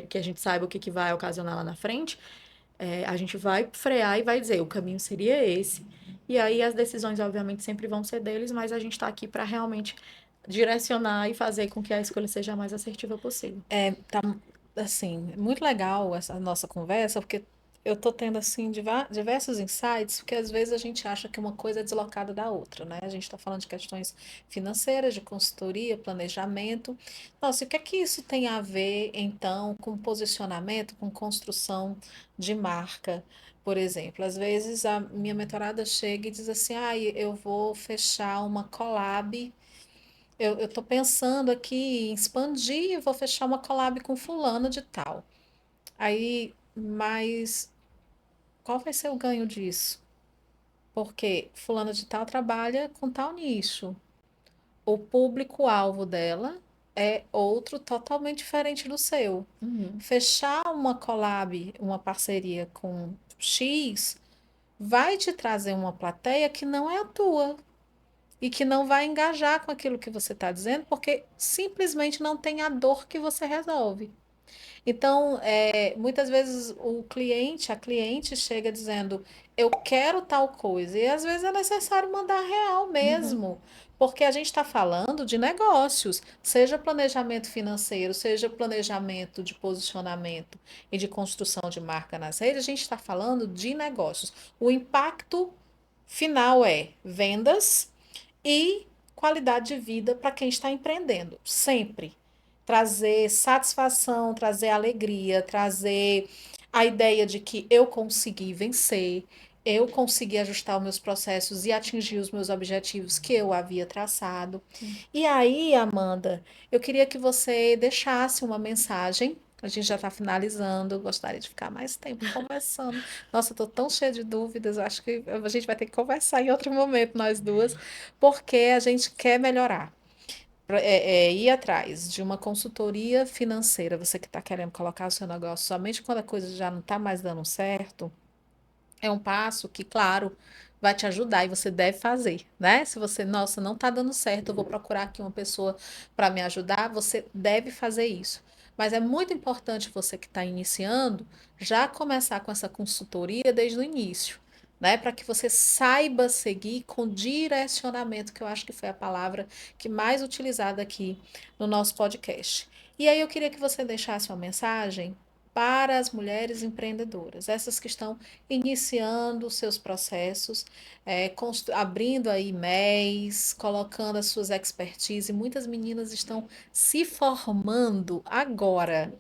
que a gente saiba o que vai ocasionar lá na frente, a gente vai frear e vai dizer, o caminho seria esse. E aí as decisões, obviamente, sempre vão ser deles, mas a gente está aqui para realmente direcionar e fazer com que a escolha seja a mais assertiva possível. Tá, assim, muito legal essa nossa conversa, porque eu tô tendo, assim, diversos insights, porque às vezes a gente acha que uma coisa é deslocada da outra, né? A gente está falando de questões financeiras, de consultoria, planejamento. Nossa, e o que é que isso tem a ver, então, com posicionamento, com construção de marca? Por exemplo, às vezes a minha mentorada chega e diz assim, ah, eu vou fechar uma collab. Eu tô pensando aqui em expandir, vou fechar uma collab com fulano de tal. Aí, mas qual vai ser o ganho disso? Porque fulano de tal trabalha com tal nicho. O público-alvo dela é outro totalmente diferente do seu. Uhum, Fechar uma collab, uma parceria com X, vai te trazer uma plateia que não é a tua. E que não vai engajar com aquilo que você está dizendo, porque simplesmente não tem a dor que você resolve. Então, muitas vezes a cliente chega dizendo, eu quero tal coisa, e às vezes é necessário mandar real uhum, mesmo, porque a gente está falando de negócios, seja planejamento financeiro, seja planejamento de posicionamento e de construção de marca nas redes, a gente está falando de negócios. O impacto final é vendas e qualidade de vida para quem está empreendendo, sempre. Trazer satisfação, trazer alegria, trazer a ideia de que eu consegui vencer, eu consegui ajustar os meus processos e atingir os meus objetivos que eu havia traçado. sim. E aí, Amanda, eu queria que você deixasse uma mensagem. A gente já está finalizando, eu gostaria de ficar mais tempo conversando. Nossa, estou tão cheia de dúvidas, acho que a gente vai ter que conversar em outro momento, nós duas, porque a gente quer melhorar. Ir atrás de uma consultoria financeira, você que está querendo colocar o seu negócio somente quando a coisa já não está mais dando certo, é um passo que, claro, vai te ajudar e você deve fazer, né? Se você, nossa, não está dando certo, eu vou procurar aqui uma pessoa para me ajudar, você deve fazer isso. Mas é muito importante você que está iniciando já começar com essa consultoria desde o início, né? Para que você saiba seguir com direcionamento, que eu acho que foi a palavra que mais utilizada aqui no nosso podcast. E aí eu queria que você deixasse uma mensagem para as mulheres empreendedoras, essas que estão iniciando os seus processos, abrindo aí MEIs, colocando as suas expertise. Muitas meninas estão se formando agora.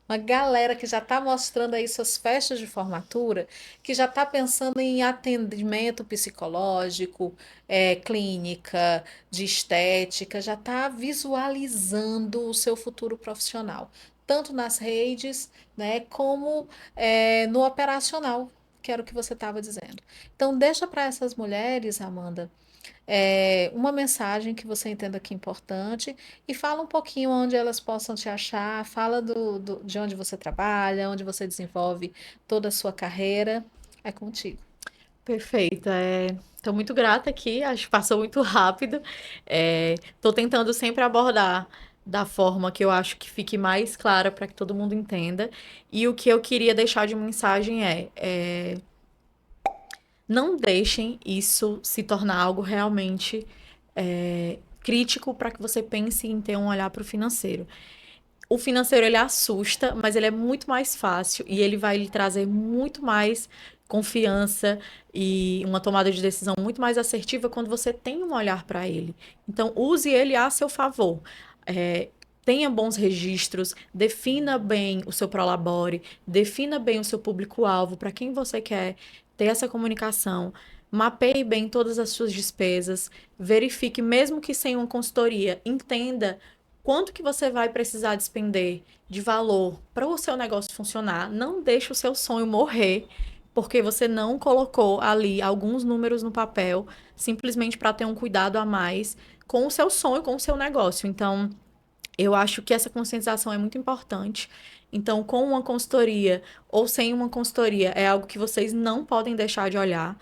Uma galera que já está mostrando aí suas festas de formatura, que já está pensando em atendimento psicológico, clínica, de estética, já está visualizando o seu futuro profissional, tanto nas redes, né, como no operacional, que era o que você estava dizendo. Então, deixa para essas mulheres, Amanda, uma mensagem que você entenda que é importante e fala um pouquinho onde elas possam te achar, fala de onde você trabalha, onde você desenvolve toda a sua carreira. É contigo. Perfeito. Estou muito grata aqui, acho que passou muito rápido. Estou tentando sempre abordar da forma que eu acho que fique mais clara para que todo mundo entenda. E o que eu queria deixar de mensagem não deixem isso se tornar algo realmente crítico para que você pense em ter um olhar para o financeiro. O financeiro ele assusta, mas ele é muito mais fácil e ele vai lhe trazer muito mais confiança e uma tomada de decisão muito mais assertiva quando você tem um olhar para ele. Então, use ele a seu favor. É, tenha bons registros, defina bem o seu prolabore, defina bem o seu público-alvo, para quem você quer ter essa comunicação. Mapeie bem todas as suas despesas, verifique, mesmo que sem uma consultoria, entenda quanto que você vai precisar despender de valor para o seu negócio funcionar. Não deixe o seu sonho morrer porque você não colocou ali alguns números no papel simplesmente para ter um cuidado a mais com o seu sonho, com o seu negócio. Então, eu acho que essa conscientização é muito importante. Então, com uma consultoria ou sem uma consultoria, é algo que vocês não podem deixar de olhar.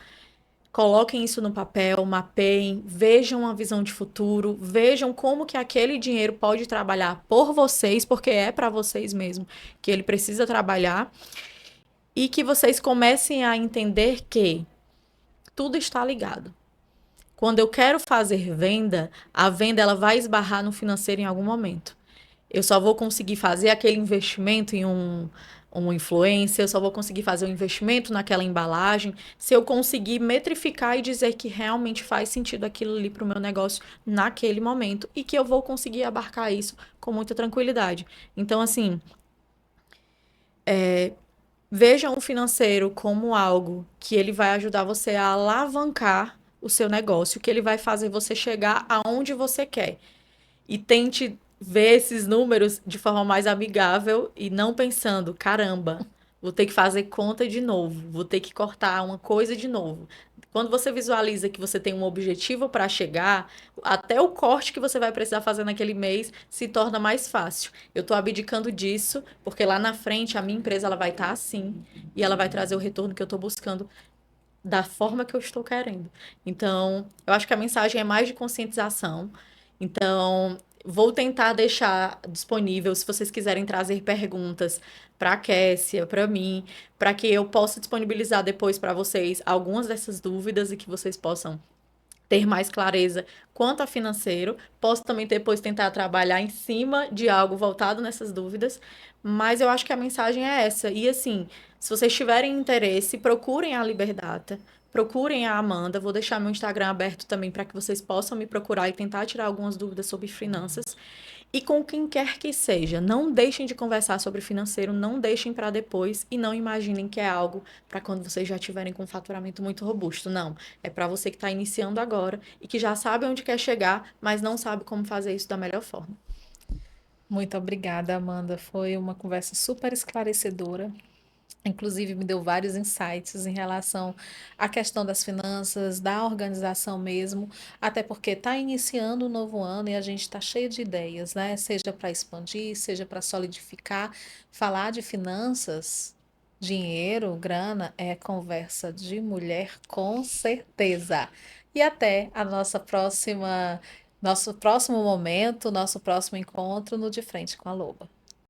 Coloquem isso no papel, mapeiem, vejam a visão de futuro, vejam como que aquele dinheiro pode trabalhar por vocês, porque é para vocês mesmo que ele precisa trabalhar, e que vocês comecem a entender que tudo está ligado. Quando eu quero fazer venda, a venda ela vai esbarrar no financeiro em algum momento. Eu só vou conseguir fazer aquele investimento em um influencer, eu só vou conseguir fazer um investimento naquela embalagem se eu conseguir metrificar e dizer que realmente faz sentido aquilo ali para o meu negócio naquele momento e que eu vou conseguir abarcar isso com muita tranquilidade. Então, assim, vejam o financeiro como algo que ele vai ajudar você a alavancar o seu negócio, que ele vai fazer você chegar aonde você quer. E tente ver esses números de forma mais amigável e não pensando, caramba, vou ter que fazer conta de novo, vou ter que cortar uma coisa de novo. Quando você visualiza que você tem um objetivo para chegar, até o corte que você vai precisar fazer naquele mês se torna mais fácil. Eu estou abdicando disso, porque lá na frente a minha empresa ela vai estar assim e ela vai trazer o retorno que eu estou buscando da forma que eu estou querendo. Então, eu acho que a mensagem é mais de conscientização. Então, vou tentar deixar disponível, se vocês quiserem trazer perguntas para a Kessia, para mim, para que eu possa disponibilizar depois para vocês algumas dessas dúvidas e que vocês possam ter mais clareza quanto a financeiro. Posso também depois tentar trabalhar em cima de algo voltado nessas dúvidas, mas eu acho que a mensagem é essa. E assim, se vocês tiverem interesse, procurem a Liberdata, procurem a Amanda. Vou deixar meu Instagram aberto também para que vocês possam me procurar e tentar tirar algumas dúvidas sobre finanças. E com quem quer que seja, não deixem de conversar sobre financeiro, não deixem para depois e não imaginem que é algo para quando vocês já tiverem com um faturamento muito robusto. Não, é para você que está iniciando agora e que já sabe onde quer chegar, mas não sabe como fazer isso da melhor forma. Muito obrigada, Amanda. Foi uma conversa super esclarecedora. Inclusive, me deu vários insights em relação à questão das finanças, da organização mesmo, até porque está iniciando um novo ano e a gente está cheio de ideias, né? Seja para expandir, seja para solidificar. Falar de finanças, dinheiro, grana, é conversa de mulher, com certeza. E até a nosso próximo momento, nosso próximo encontro no De Frente com a Loba.